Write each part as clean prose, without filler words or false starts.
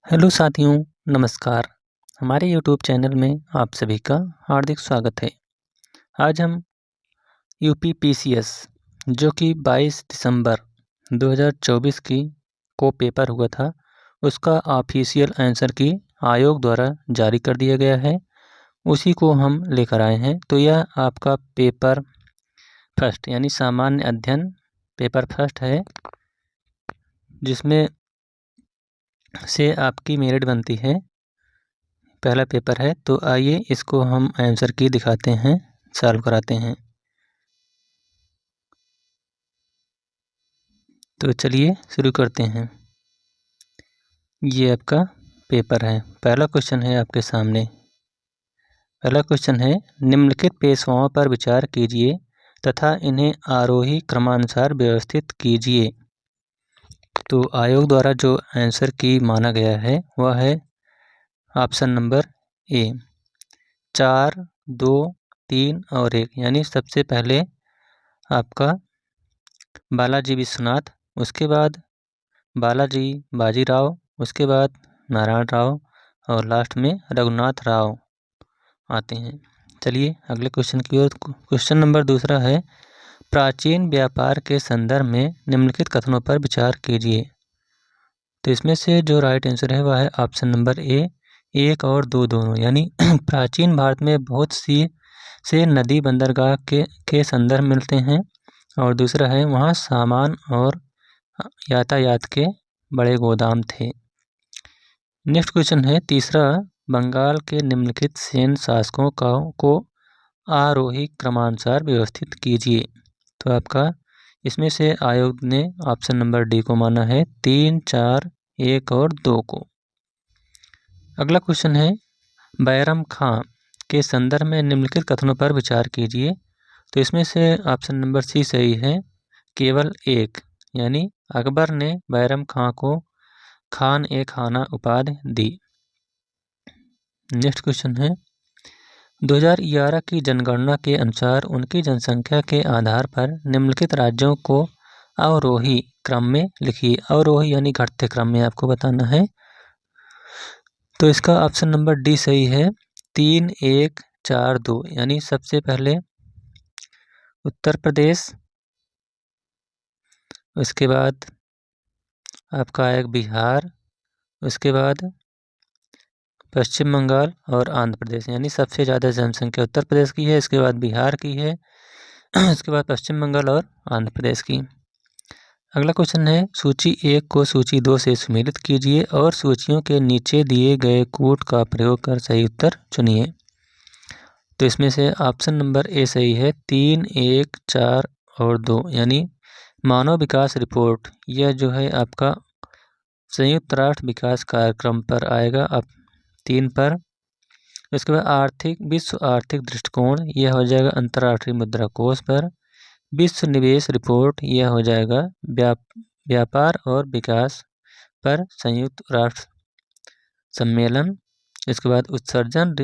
Hello साथियों, नमस्कार। हमारे यूट्यूब चैनल में आप सभी का हार्दिक स्वागत है। आज हम यूपी पीसीएस जो कि 22 दिसंबर 2024 की को पेपर हुआ था, उसका ऑफिशियल आंसर की आयोग द्वारा जारी कर दिया गया है, उसी को हम लेकर आए हैं। तो यह आपका पेपर फर्स्ट यानी सामान्य अध्ययन पेपर फर्स्ट है, जिसमें से आपकी मेरिट बनती है। पहला पेपर है, तो आइए इसको हम आंसर की दिखाते हैं, सॉल्व कराते हैं। तो चलिए शुरू करते हैं। ये आपका पेपर है। पहला क्वेश्चन है आपके सामने। पहला क्वेश्चन है, निम्नलिखित पेशवाओं पर विचार कीजिए तथा इन्हें आरोही क्रमानुसार व्यवस्थित कीजिए। तो आयोग द्वारा जो आंसर की माना गया है वह है ऑप्शन नंबर ए, 4, 2, 3 और 1। यानी सबसे पहले आपका बालाजी विश्वनाथ, उसके बाद बालाजी बाजीराव, उसके बाद नारायण राव और लास्ट में रघुनाथ राव आते हैं। चलिए अगले क्वेश्चन की ओर। क्वेश्चन नंबर दूसरा है, प्राचीन व्यापार के संदर्भ में निम्नलिखित कथनों पर विचार कीजिए। तो इसमें से जो राइट आंसर है वह है ऑप्शन नंबर ए, 1 और 2 दोनों। यानी प्राचीन भारत में बहुत सी से नदी बंदरगाह के संदर्भ मिलते हैं, और दूसरा है वहाँ सामान और यातायात के बड़े गोदाम थे। नेक्स्ट क्वेश्चन है तीसरा, बंगाल के निम्नलिखित सैन्य शासकों को आरोही क्रमानुसार व्यवस्थित कीजिए। तो आपका इसमें से आयोग ने ऑप्शन नंबर डी को माना है, 3, 4, 1 और 2 को। अगला क्वेश्चन है, बैरम खां के संदर्भ में निम्नलिखित कथनों पर विचार कीजिए। तो इसमें से ऑप्शन नंबर सी सही है, केवल एक। यानी अकबर ने बैरम खां को खान ए खाना उपाधि दी। नेक्स्ट क्वेश्चन है, 2011 की जनगणना के अनुसार उनकी जनसंख्या के आधार पर निम्नलिखित राज्यों को अवरोही क्रम में लिखिए। अवरोही यानी घटते क्रम में आपको बताना है। तो इसका ऑप्शन नंबर डी सही है, 3, 1, 4, 2। यानी सबसे पहले उत्तर प्रदेश, उसके बाद आपका आएगा बिहार, उसके बाद पश्चिम बंगाल और आंध्र प्रदेश। यानी सबसे ज़्यादा जनसंख्या उत्तर प्रदेश की है, इसके बाद बिहार की है, उसके बाद पश्चिम बंगाल और आंध्र प्रदेश की। अगला क्वेश्चन है, सूची 1 को सूची 2 से सुमेलित कीजिए और सूचियों के नीचे दिए गए कूट का प्रयोग कर सही उत्तर चुनिए। तो इसमें से ऑप्शन नंबर ए सही है, 3, 1, 4 और 2। यानी मानव विकास रिपोर्ट, यह जो है आपका संयुक्त राष्ट्र विकास कार्यक्रम पर आएगा, अब 3 पर। उसके बाद विश्व आर्थिक दृष्टिकोण, यह हो जाएगा अंतर्राष्ट्रीय मुद्रा कोष पर। विश्व निवेश रिपोर्ट, यह हो जाएगा व्यापार और विकास पर संयुक्त राष्ट्र सम्मेलन। इसके बाद उत्सर्जन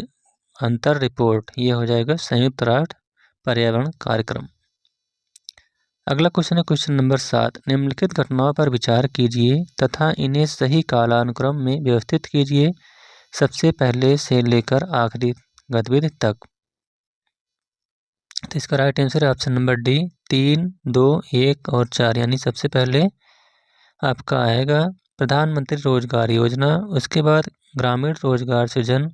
अंतर रिपोर्ट, यह हो जाएगा संयुक्त राष्ट्र पर्यावरण कार्यक्रम। अगला क्वेश्चन है क्वेश्चन नंबर 7, निम्नलिखित घटनाओं पर विचार कीजिए तथा इन्हें सही कालानुक्रम में व्यवस्थित कीजिए, सबसे पहले से लेकर आखिरी गतिविधि तक। तो इसका राइट आंसर है ऑप्शन नंबर डी, 3, 2, 1 और 4। यानी सबसे पहले आपका आएगा प्रधानमंत्री रोजगार योजना, उसके बाद ग्रामीण रोजगार सृजन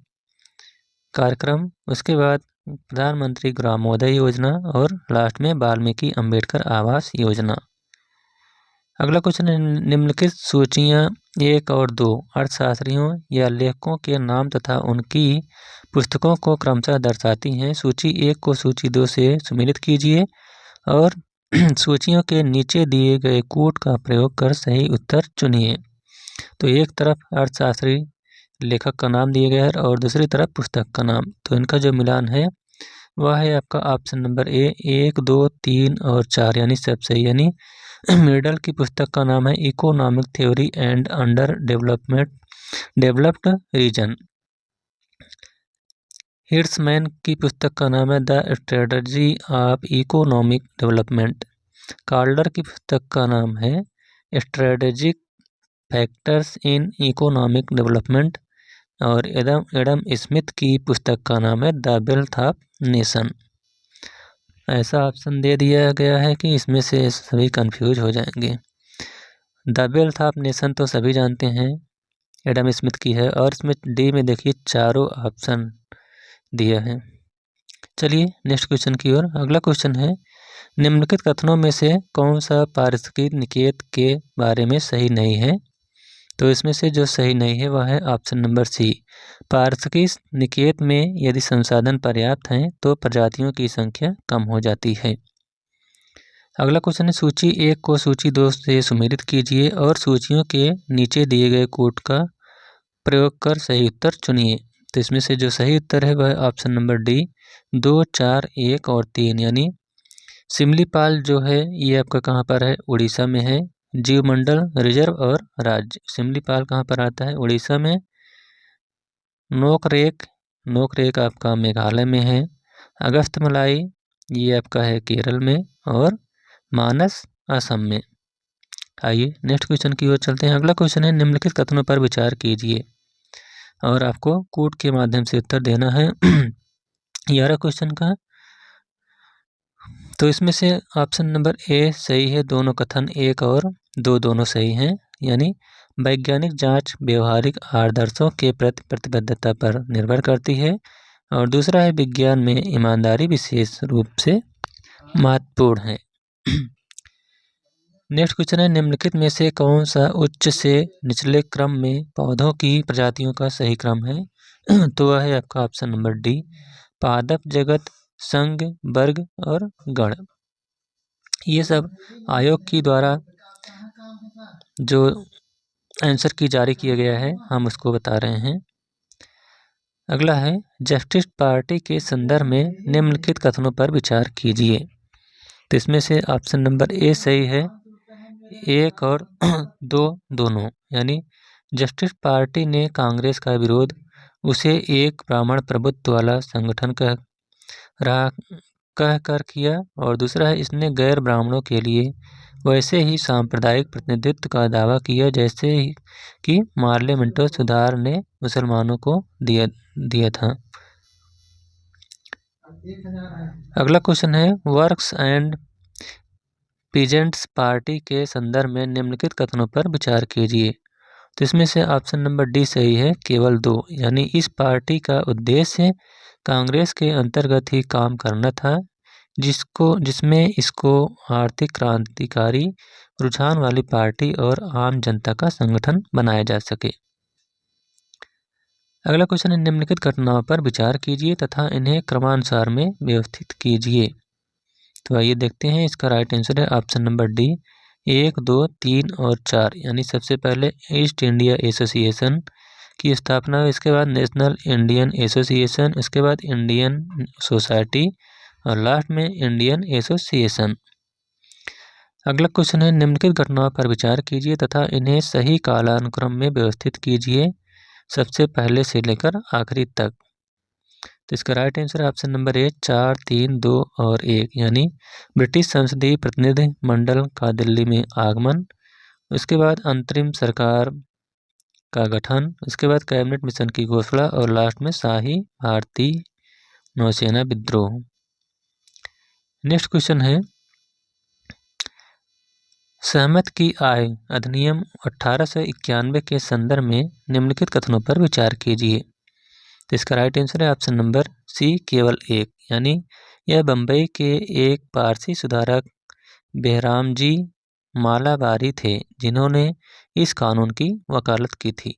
कार्यक्रम, उसके बाद प्रधानमंत्री ग्रामोदय योजना और लास्ट में वाल्मीकि अंबेडकर आवास योजना। अगला क्वेश्चन है, निम्नलिखित सूचियाँ 1 और 2 अर्थशास्त्रियों या लेखकों के नाम तथा उनकी पुस्तकों को क्रमशः दर्शाती हैं। सूची 1 को सूची 2 से सुमेलित कीजिए और सूचियों के नीचे दिए गए कूट का प्रयोग कर सही उत्तर चुनिए। तो एक तरफ अर्थशास्त्री लेखक का नाम दिया गया है और दूसरी तरफ पुस्तक का नाम, तो इनका जो मिलान है वह है आपका ऑप्शन नंबर ए, 1, 2, 3 और 4। यानी सब सही। यानी मिडल की पुस्तक का नाम है economic theory and underdeveloped region. Hirschman की पुस्तक का नाम है the strategy of economic development. Kaldor की पुस्तक का नाम है strategic factors in economic development और एडम स्मिथ की पुस्तक का नाम है द वेल्थ ऑफ नेशन। ऐसा ऑप्शन दे दिया गया है कि इसमें से सभी कंफ्यूज हो जाएंगे। द वेल्थ ऑफ नेशन तो सभी जानते हैं, एडम स्मिथ की है, और इसमें डी में देखिए चारों ऑप्शन दिया है। चलिए नेक्स्ट क्वेश्चन की ओर। अगला क्वेश्चन है, निम्नलिखित कथनों में से कौन सा पारिस्थितिकी निकेत के बारे में सही नहीं है? तो इसमें से जो सही नहीं है वह है ऑप्शन नंबर सी, पारिस्थितिकी निकेत में यदि संसाधन पर्याप्त हैं तो प्रजातियों की संख्या कम हो जाती है। अगला क्वेश्चन है, सूची 1 को सूची 2 से सुमेलित कीजिए और सूचियों के नीचे दिए गए कोड का प्रयोग कर सही उत्तर चुनिए। तो इसमें से जो सही उत्तर है वह ऑप्शन नंबर डी 2, 4, 1 और 3, यानी सिमलीपाल जो है ये आपका कहाँ पर है? उड़ीसा में है। जीवमंडल रिजर्व और राज्य, सिमलीपाल कहाँ पर आता है? उड़ीसा में। नोकरेक आपका मेघालय में है। अगस्तमलाई ये आपका है केरल में, और मानस असम में। आइए नेक्स्ट क्वेश्चन की ओर चलते हैं। अगला क्वेश्चन है, निम्नलिखित कथनों पर विचार कीजिए और आपको कोड के माध्यम से उत्तर देना है 11 क्वेश्चन का। तो इसमें से ऑप्शन नंबर ए सही है, दोनों कथन 1 और 2 दोनों सही हैं, यानी वैज्ञानिक जांच व्यवहारिक आदर्शों के प्रति प्रतिबद्धता पर निर्भर करती है। और दूसरा है, विज्ञान में ईमानदारी विशेष रूप से महत्वपूर्ण है। नेक्स्ट क्वेश्चन है, निम्नलिखित में से कौन सा उच्च से निचले क्रम में पौधों की प्रजातियों का सही क्रम है? तो वह है आपका ऑप्शन नंबर डी, पादप जगत, संघ, वर्ग और गण। ये सब आयोग की द्वारा जो आंसर की जारी किया गया है हम उसको बता रहे हैं। अगला है, जस्टिस पार्टी के संदर्भ में निम्नलिखित कथनों पर विचार कीजिए। तो इसमें से ऑप्शन नंबर ए सही है, 1 और 2 दोनों, यानी जस्टिस पार्टी ने कांग्रेस का विरोध उसे एक ब्राह्मण प्रभुत्व वाला संगठन कहकर किया, और दूसरा है, इसने गैर ब्राह्मणों के लिए वैसे ही सांप्रदायिक प्रतिनिधित्व का दावा किया जैसे कि पार्लियामेंटरी सुधार ने मुसलमानों को दिया था। अगला क्वेश्चन है, वर्क्स एंड पीजेंट्स पार्टी के संदर्भ में निम्नलिखित कथनों पर विचार कीजिए। तो इसमें से ऑप्शन नंबर डी सही है, केवल 2, यानी इस पार्टी का उद्देश्य कांग्रेस के अंतर्गत ही काम करना था, जिसमें इसको आर्थिक क्रांतिकारी रुझान वाली पार्टी और आम जनता का संगठन बनाया जा सके। अगला क्वेश्चन है, निम्नलिखित घटनाओं पर विचार कीजिए तथा इन्हें क्रमानुसार में व्यवस्थित कीजिए। तो आइए देखते हैं, इसका राइट आंसर है ऑप्शन नंबर डी 1, 2, 3 और 4, यानी सबसे पहले ईस्ट इंडिया एसोसिएशन की स्थापना, इसके बाद नेशनल इंडियन एसोसिएशन, इसके बाद इंडियन सोसाइटी और लास्ट में इंडियन एसोसिएशन। अगला क्वेश्चन है, निम्नलिखित घटनाओं पर विचार कीजिए तथा इन्हें सही कालानुक्रम में व्यवस्थित कीजिए, सबसे पहले से लेकर आखिरी तक। तो इसका राइट आंसर है ऑप्शन नंबर ए 4, 3, 2 और 1, यानी ब्रिटिश संसदीय प्रतिनिधि मंडल का दिल्ली में आगमन, उसके बाद अंतरिम सरकार का गठन, उसके बाद कैबिनेट मिशन की घोषणा और लास्ट में शाही भारतीय नौसेना विद्रोह। नेक्स्ट क्वेश्चन है, सहमत की आय अधिनियम 1891 के संदर्भ में निम्नलिखित कथनों पर विचार कीजिए। तो इसका राइट आंसर है ऑप्शन नंबर सी, केवल 1, यानी यह बम्बई के एक पारसी सुधारक बेहराम जी मालाबारी थे जिन्होंने इस कानून की वकालत की थी।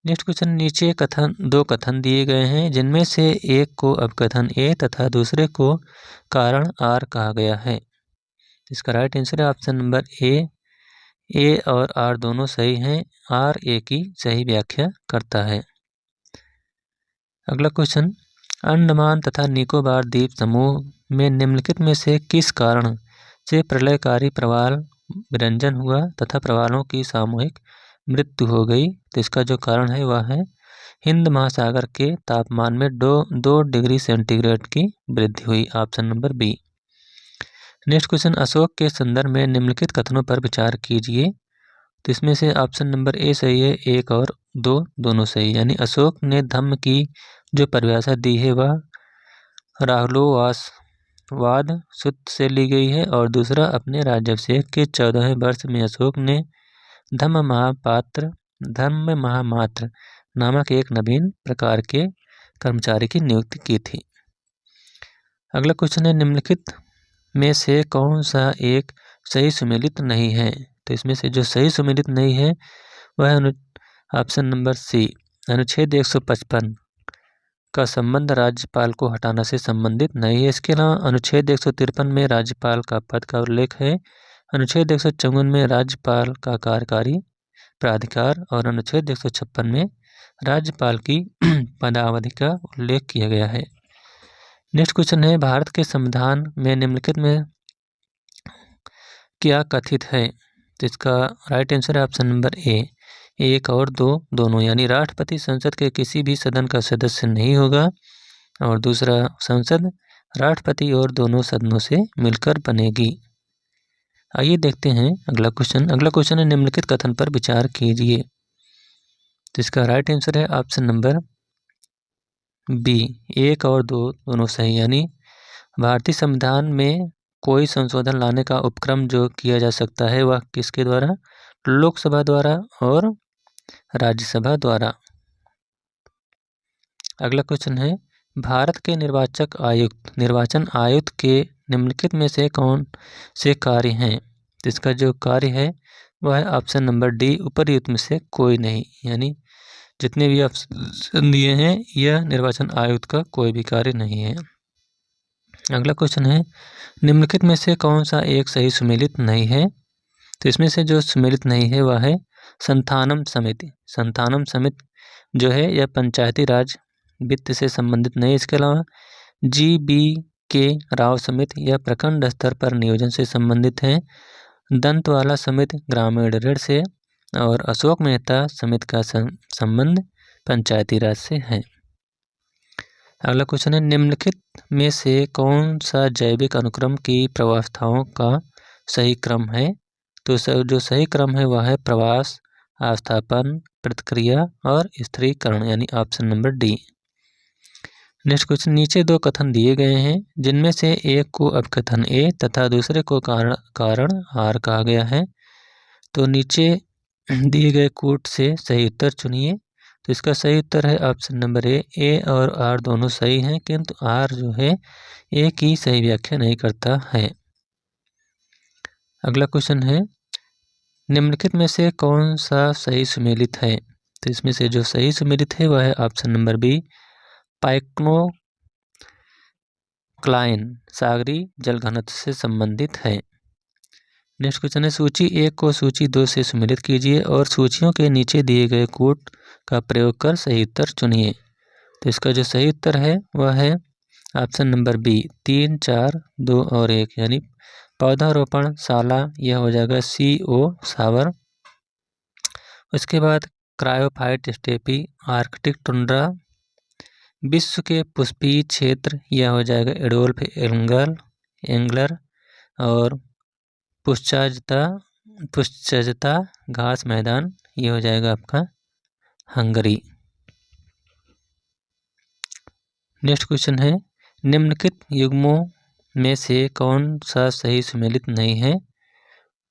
नेक्स्ट क्वेश्चन, नीचे दो कथन दिए गए हैं जिनमें से एक को अपकथन ए तथा दूसरे को कारण आर कहा गया है। इसका राइट आंसर है ऑप्शन नंबर ए और आर दोनों सही हैं, आर ए की सही व्याख्या करता है। अगला क्वेश्चन, अंडमान तथा निकोबार द्वीप समूह में निम्नलिखित में से किस कारण से प्रलयकारी प्रवाल विरंजन हुआ तथा प्रवालों की सामूहिक मृत्यु हो गई? तो इसका जो कारण है वह है हिंद महासागर के तापमान में 2 डिग्री सेंटीग्रेड की वृद्धि हुई, option number b. Next question, Ashok के संदर्भ में निम्नलिखित कथनों पर विचार कीजिए। तो इसमें से ऑप्शन नंबर ए सही है, 1 और 2 दोनों सही। यानी अशोक ने धम्म की जो परिभाषा दी है वह राहुलोवाद सूत्र से ली गई है, और दूसरा अपने राज्याभिषेक के 14वें वर्ष में अशोक ने धम्म महामात्र नामक एक नवीन प्रकार के कर्मचारी की नियुक्ति की थी। अगला क्वेश्चन है, निम्नलिखित में से कौन सा एक सही सुमेलित नहीं है? तो इसमें से जो सही सुमेलित नहीं है वह ऑप्शन नंबर सी, अनुच्छेद 155 का संबंध राज्यपाल को हटाना से संबंधित नहीं है। इसके अलावा अनुच्छेद 153 में राज्यपाल का पद का उल्लेख है, अनुच्छेद 154 में राज्यपाल का कार्यकारी प्राधिकार और अनुच्छेद 156 में राज्यपाल की पदावधि का उल्लेख किया गया है। नेक्स्ट क्वेश्चन है, भारत के संविधान में निम्नलिखित में क्या कथित है? तो इसका राइट आंसर है ऑप्शन नंबर ए, 1 और 2 दोनों। यानी राष्ट्रपति संसद के किसी भी सदन का सदस्य नहीं होगा, और दूसरा संसद राष्ट्रपति और दोनों सदनों से मिलकर बनेगी। आइए देखते हैं अगला क्वेश्चन। अगला क्वेश्चन है, निम्नलिखित कथन पर विचार कीजिए। तो इसका राइट आंसर है ऑप्शन नंबर बी, 1 और 2 दोनों सही। यानी भारतीय संविधान में कोई संशोधन लाने का उपक्रम जो किया जा सकता है वह किसके द्वारा? लोकसभा द्वारा और राज्यसभा द्वारा। अगला क्वेश्चन है, भारत के निर्वाचन आयुक्त के निम्नलिखित में से कौन से कार्य हैं? तो इसका जो कार्य है वह है ऑप्शन नंबर डी, उपरयुक्त में से कोई नहीं। यानी जितने भी ऑप्शन दिए हैं यह निर्वाचन आयुक्त का कोई भी कार्य नहीं है। अगला क्वेश्चन है, निम्नलिखित में से कौन सा एक सही सुमेलित नहीं है? तो इसमें से जो सुमेलित नहीं है वह है संथानम समिति। संथानम समिति जो है यह पंचायती राज वित्त से संबंधित नहीं। इसके अलावा GBK राव समिति यह प्रखंड स्तर पर नियोजन से संबंधित है। दंतवाला समिति ग्रामीण ऋण से, और अशोक मेहता समिति का संबंध पंचायती राज से है। अगला क्वेश्चन है, निम्नलिखित में से कौन सा जैविक अनुक्रम की प्रवास्थाओं का सही क्रम है? तो जो सही क्रम है वह है प्रवास, अवस्थापन, प्रतिक्रिया और स्थिरीकरण। यानी option number D. Next question, नीचे 2 कथन दिए गए हैं जिनमें से एक को अपकथन ए तथा दूसरे को कारण आर कहा गया है। तो नीचे दिए गए कूट से सही उत्तर चुनिए। तो इसका सही उत्तर है ऑप्शन नंबर ए और आर दोनों सही हैं, किंतु आर जो है ए की सही व्याख्या नहीं करता है। अगला क्वेश्चन है, निम्नलिखित में से कौन सा सही सुमेलित है? तो इसमें से जो सही सुमेलित है वह है ऑप्शन नंबर बी, पाइक्नोक्लाइन सागरी जल घनत्व से संबंधित है। नेक्स्ट क्वेश्चन है, सूची 1 को सूची 2 से सुमेलित कीजिए और सूचियों के नीचे दिए गए कूट का प्रयोग कर सही उत्तर चुनिए। तो इसका जो सही उत्तर है वह है ऑप्शन नंबर बी, 3, 4, 2 और 1। यानी पौधारोपण शाला यह हो जाएगा CO सावर। उसके बाद क्रायोफाइट स्टेपी आर्कटिक टुंड्रा। विश्व के पुष्पीय क्षेत्र यह हो जाएगा एडोल्फ एंगलर। और पुष्पजता घास मैदान ये हो जाएगा आपका हंगरी। नेक्स्ट क्वेश्चन है, निम्नलिखित युग्मों में से कौन सा सही सुमेलित नहीं है?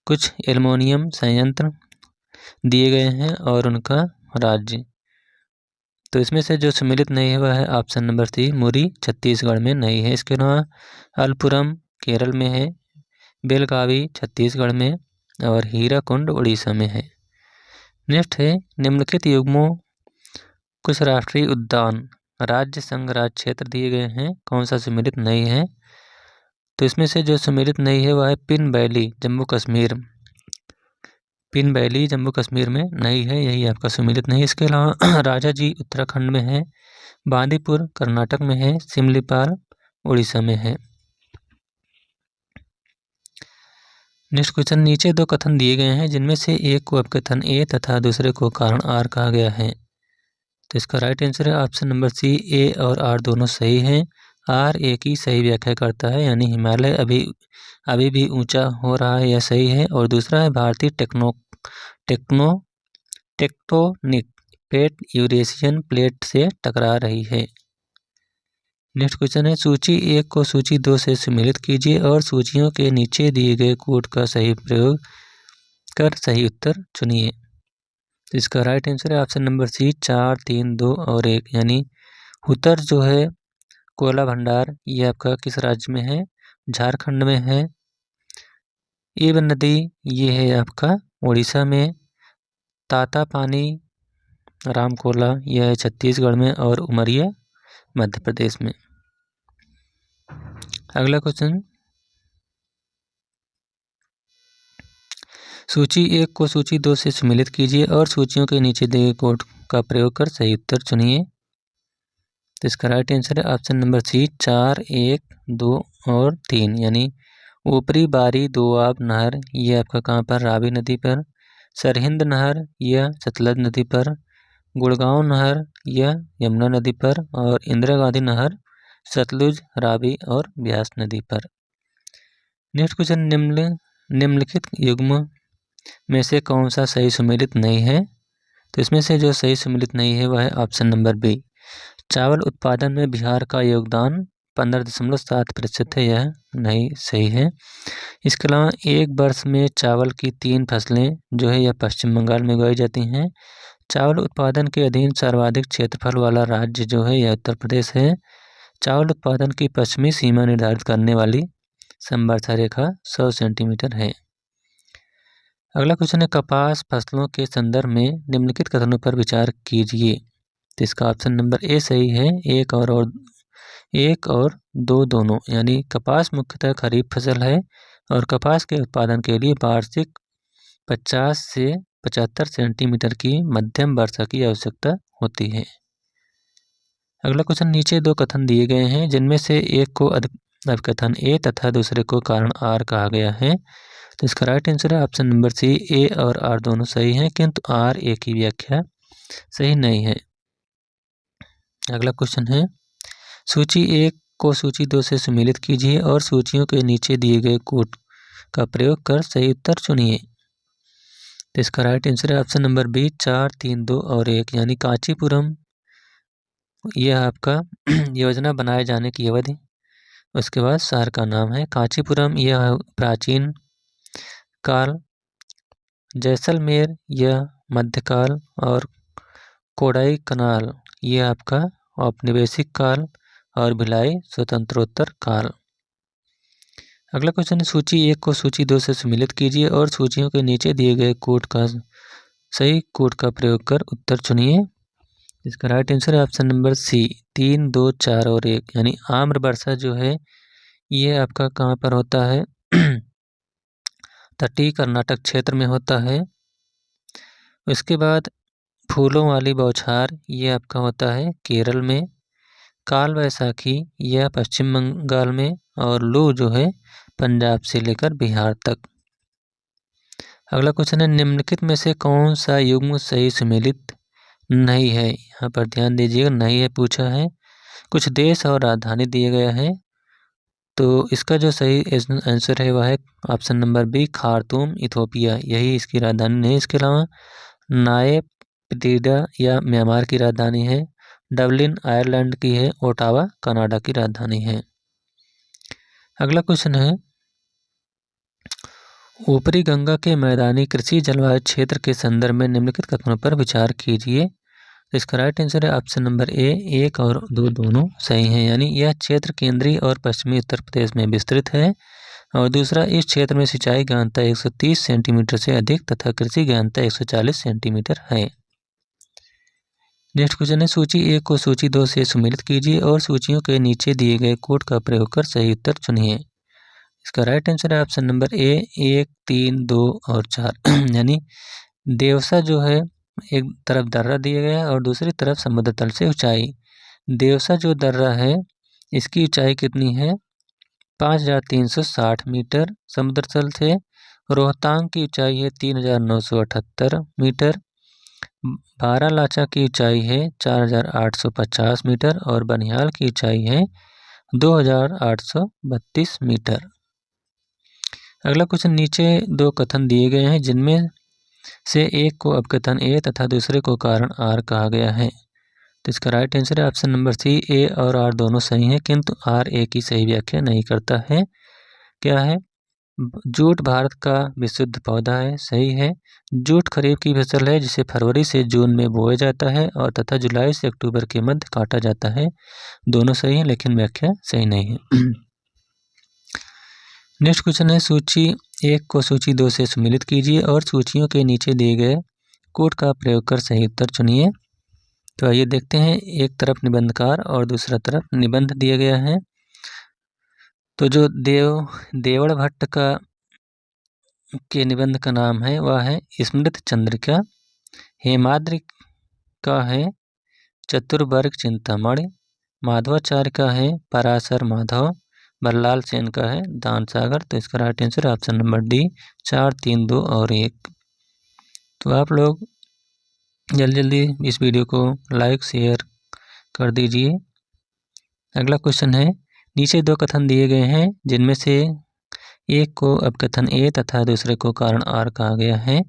कुछ एल्युमिनियम संयंत्र दिए गए हैं और उनका राज्य। तो इसमें से जो सुमेलित नहीं है वह है ऑप्शन नंबर सी, मुरी छत्तीसगढ़ में नहीं है। इसके अलावा अलपुरम केरल में है, बेलगावी छत्तीसगढ़ में और हीराकुंड उड़ीसा में है। नेक्स्ट है, निम्नलिखित युग्मों कुछ राष्ट्रीय उद्यान राज्य संघ राज्य क्षेत्र दिए गए हैं, कौन सा सुमेलित नहीं है? तो इसमें से जो सुमेलित नहीं है वह है pin valley Jammu Kashmir. Pin valley Jammu Kashmir में नहीं है, यही आपका सुमेलित नहीं। इसके अलावा राजाजी उत्तराखंड में है, बांदीपुर कर्नाटक में है, सिमलीपाल उड़ीसा में है। नेक्स्ट क्वेश्चन, नीचे 2 कथन दिए गए हैं जिनमें से एक को अपकथन ए तथा दूसरे को कारण आर कहा गया है। तो इसका राइट आंसर है ऑप्शन नंबर सी, ए और आर दोनों सही हैं। आर ए की सही व्याख्या करता है, यानी हिमालय अभी भी ऊंचा हो रहा है, यह सही है। और दूसरा है भारतीय टेक्टोनिक प्लेट यूरेशियन प्लेट से टकरा रही है। नेक्स्ट क्वेश्चन है, सूची 1 को सूची 2 से सम्मिलित कीजिए और सूचियों के नीचे दिए गए कोड का सही प्रयोग कर सही उत्तर चुनिए। तो इसका राइट आंसर है ऑप्शन नंबर सी 4, 3, 2 और 1, यानी हुतर जो है कोयला भंडार ये आपका किस राज्य में है? झारखंड में है। एब नदी ये है आपका उड़ीसा में। ताता पानी रामकोला यह है छत्तीसगढ़ में और उमरिया मध्य प्रदेश में। अगला क्वेश्चन, सूची 1 को सूची 2 से सम्मिलित कीजिए और सूचियों के नीचे दिए गए कोड का प्रयोग कर सही उत्तर चुनिए। तो इसका राइट आंसर है ऑप्शन नंबर सी 4, 1, 2 और 3, यानी ऊपरी बारी दोआब नहर ये आपका कहाँ पर? रावी नदी पर। सरहिंद नहर यह सतलज नदी पर। गुड़गांव नहर यह यमुना नदी पर। और इंदिरा गांधी नहर सतलुज, रावी और ब्यास नदी पर। नेक्स्ट क्वेश्चन, निम्नलिखित युग्म में से कौन सा सही सम्मिलित नहीं है? तो इसमें से जो सही सम्मिलित नहीं है वह है ऑप्शन नंबर बी। चावल उत्पादन में बिहार का योगदान 15.7% है, यह नहीं सही है। इसके अलावा एक वर्ष में चावल की 3 फसलें जो है यह पश्चिम बंगाल में उगाई जाती हैं। चावल उत्पादन के अधीन सर्वाधिक क्षेत्रफल वाला राज्य जो है यह उत्तर प्रदेश है। चावल उत्पादन की पश्चिमी सीमा निर्धारित करने वाली समवर्षा रेखा 100 सेंटीमीटर है। अगला क्वेश्चन है, कपास फसलों के संदर्भ में निम्नलिखित कथनों पर विचार कीजिए। तो इसका ऑप्शन नंबर ए सही है। एक और दो दोनों, यानी कपास मुख्यतः खरीफ फसल है और कपास के उत्पादन के लिए वार्षिक 50 से 75 सेंटीमीटर की मध्यम वर्षा की आवश्यकता होती है। अगला क्वेश्चन, नीचे 2 कथन दिए गए हैं जिनमें से एक को अभिकथन ए तथा दूसरे को कारण आर कहा गया है। तो इसका राइट आंसर है ऑप्शन नंबर सी, ए और आर दोनों सही हैं, किंतु आर ए की व्याख्या सही नहीं है। अगला क्वेश्चन है, सूची 1 को सूची 2 से सम्मिलित कीजिए और सूचियों के नीचे दिए गए कोड का प्रयोग कर सही उत्तर चुनिए। तो इसका राइट आंसर है ऑप्शन नंबर बी 4, 3, 2 और 1, यानी कांचीपुरम यह आपका योजना बनाए जाने की अवधि। उसके बाद शहर का नाम है कांचीपुरम, यह प्राचीन काल। जैसलमेर यह मध्यकाल। और कोडाई कनाल ये आपका औपनिवेशिक काल। और भिलाई स्वतंत्रोत्तर काल। अगला क्वेश्चन है, सूची 1 को सूची 2 से सम्मिलित कीजिए और सूचियों के नीचे दिए गए सही कोड का प्रयोग कर उत्तर चुनिए। इसका राइट आंसर है ऑप्शन नंबर सी 3, 2, 4 और 1, यानी आम्र वर्षा जो है ये आपका कहाँ पर होता है? तटीय कर्नाटक क्षेत्र में होता है। उसके बाद फूलों वाली बौछार ये आपका होता है केरल में। काल वैसाखी यह पश्चिम बंगाल में। और लू जो है पंजाब से लेकर बिहार तक। अगला क्वेश्चन है, निम्नलिखित में से कौन सा युग्म सही सम्मिलित नहीं है? यहाँ पर ध्यान दीजिएगा, नहीं है पूछा है। कुछ देश और राजधानी दिए गए हैं, तो इसका जो सही आंसर है वह है option number b Khartoum Ethiopia, यही इसकी राजधानी नहीं। इसके अलावा नायपदिडा या म्यांमार की राजधानी है। डबलिन आयरलैंड की है। ओटावा कनाडा की राजधानी है। अगला क्वेश्चन है, ऊपरी गंगा के मैदानी कृषि जलवायु क्षेत्र के संदर्भ में निम्नलिखित कथनों पर विचार कीजिए। इसका राइट आंसर है ऑप्शन नंबर ए 1 और 2 दोनों सही हैं, यानी यह क्षेत्र केंद्रीय और पश्चिमी उत्तर प्रदेश में विस्तृत है। और दूसरा, इस क्षेत्र में सिंचाई गहनता 130 सेंटीमीटर से अधिक तथा कृषि गहनता 140 सेंटीमीटर है। नेक्स्ट क्वेश्चन है, सूची 1 को सूची 2 से सम्मिलित कीजिए और सूचियों के नीचे दिए गए कोड का प्रयोग कर सही उत्तर चुनिए। इसका राइट आंसर है ऑप्शन नंबर ए 1, 3, 2 और 4, यानी देवसा जो है एक तरफ दर्रा दिया गया है और दूसरी तरफ समुद्र तल से ऊंचाई। देवसा जो दर्रा है इसकी ऊंचाई कितनी है? 5360 मीटर समुद्र तल से। रोहतांग की ऊंचाई है 3978 मीटर। बारालाचा की ऊंचाई है 4850 मीटर और बनिहाल की ऊंचाई है 2832 मीटर। अगला क्वेश्चन, नीचे 2 कथन दिए गए हैं जिनमें से एक को अपकथन ए तथा दूसरे को कारण आर कहा गया है। तो इसका राइट आंसर है ऑप्शन नंबर सी, ए और आर दोनों सही हैं, किंतु आर ए की सही व्याख्या नहीं करता है। क्या है? जूट भारत का विशुद्ध पौधा है, सही है। जूट खरीफ की फसल है जिसे फरवरी से जून में बोया जाता है और तथा जुलाई से अक्टूबर के मध्य काटा जाता है। दोनों सही हैं लेकिन व्याख्या सही नहीं है। नेक्स्ट क्वेश्चन है, सूची 1 को सूची 2 से सम्मिलित कीजिए और सूचियों के नीचे दिए गए कोड का प्रयोग कर सही उत्तर चुनिए। तो आइए देखते हैं, एक तरफ निबंधकार और दूसरा तरफ निबंध दिया गया है। तो जो देवड़ भट्ट के निबंध का नाम है वह है स्मृत चंद्रिका। हेमाद्रि का है चतुर्वर्ग चिंतामणि। माधवाचार्य का है पराशर माधव। बल्लाल सेन का है दान सागर। तो इसका right answer option number D, 4, 3, 2 और 1। तो आप लोग जल्दी इस वीडियो को लाइक शेयर कर दीजिए। अगला क्वेश्चन है, नीचे 2 कथन दिए गए हैं जिनमें से एक को अपकथन ए तथा दूसरे को कारण आर कहा गया है।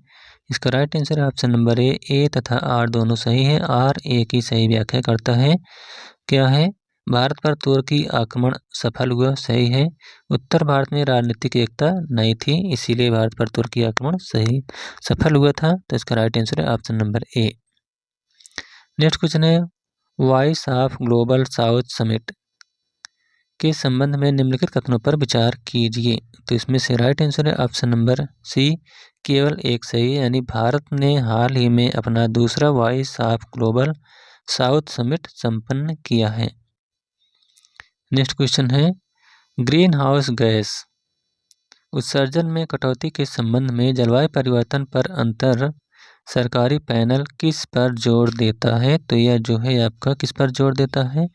इसका राइट आंसर ऑप्शन नंबर ए तथा आर दोनों सही है। आर ए की सही व्याख्या करता है। क्या है? भारत पर तुर्की आक्रमण सफल हुआ, सही है। उत्तर भारत में राजनीतिक एकता नहीं थी, इसीलिए भारत पर तुर्की आक्रमण सफल हुआ था। तो इसका राइट आंसर है option number A. Next question है, voice of global south summit के संबंध में निम्नलिखित कथनों पर विचार कीजिए। तो इसमें से राइट आंसर है ऑप्शन नंबर सी, केवल एक सही है, यानी भारत ने हाल ही में अपना दूसरा voice of global south summit संपन्न किया है। नेक्स्ट क्वेश्चन है, ग्रीन हाउस गैस उत्सर्जन में कटौती के संबंध में जलवायु परिवर्तन पर अंतर सरकारी पैनल किस पर जोर देता है? तो यह जो है आपका किस पर जोर देता है?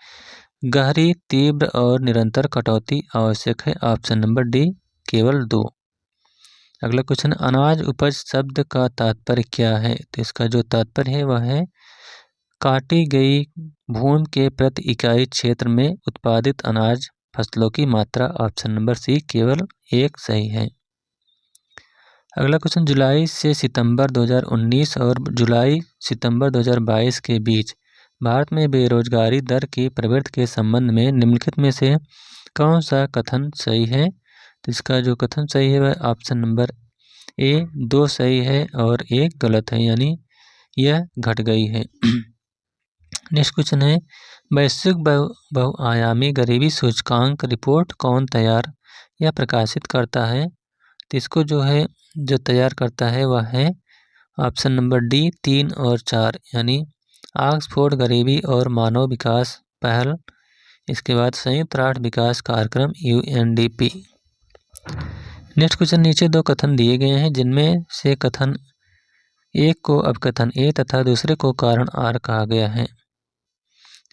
गहरी, तीव्र और निरंतर कटौती आवश्यक है। ऑप्शन नंबर डी, केवल 2। अगला क्वेश्चन, अनाज उपज शब्द का तात्पर्य क्या है? तो इसका जो तात्पर्य है वह है काटी गई भूमि के प्रति इकाई क्षेत्र में उत्पादित अनाज फसलों की मात्रा। ऑप्शन नंबर सी, केवल 1 सही है। अगला क्वेश्चन, जुलाई से सितंबर 2019 और जुलाई सितंबर 2022 के बीच भारत में बेरोजगारी दर की प्रवृत्ति के संबंध में निम्नलिखित में से कौन सा कथन सही है? तो इसका जो कथन सही है वह ऑप्शन नंबर ए, 2 सही है और 1 गलत है, यानी यह घट गई है। नेक्स्ट क्वेश्चन है, वैश्विक बहुआयामी गरीबी सूचकांक रिपोर्ट कौन तैयार या प्रकाशित करता है? तो इसको जो तैयार करता है वह है ऑप्शन नंबर डी, 3 और 4, यानी ऑक्सफोर्ड गरीबी और मानव विकास पहल, इसके बाद संयुक्त राष्ट्र विकास कार्यक्रम UNDP। नेक्स्ट क्वेश्चन, नीचे 2 कथन दिए गए हैं जिनमें से कथन एक को अपकथन ए तथा दूसरे को कारण आर कहा गया है।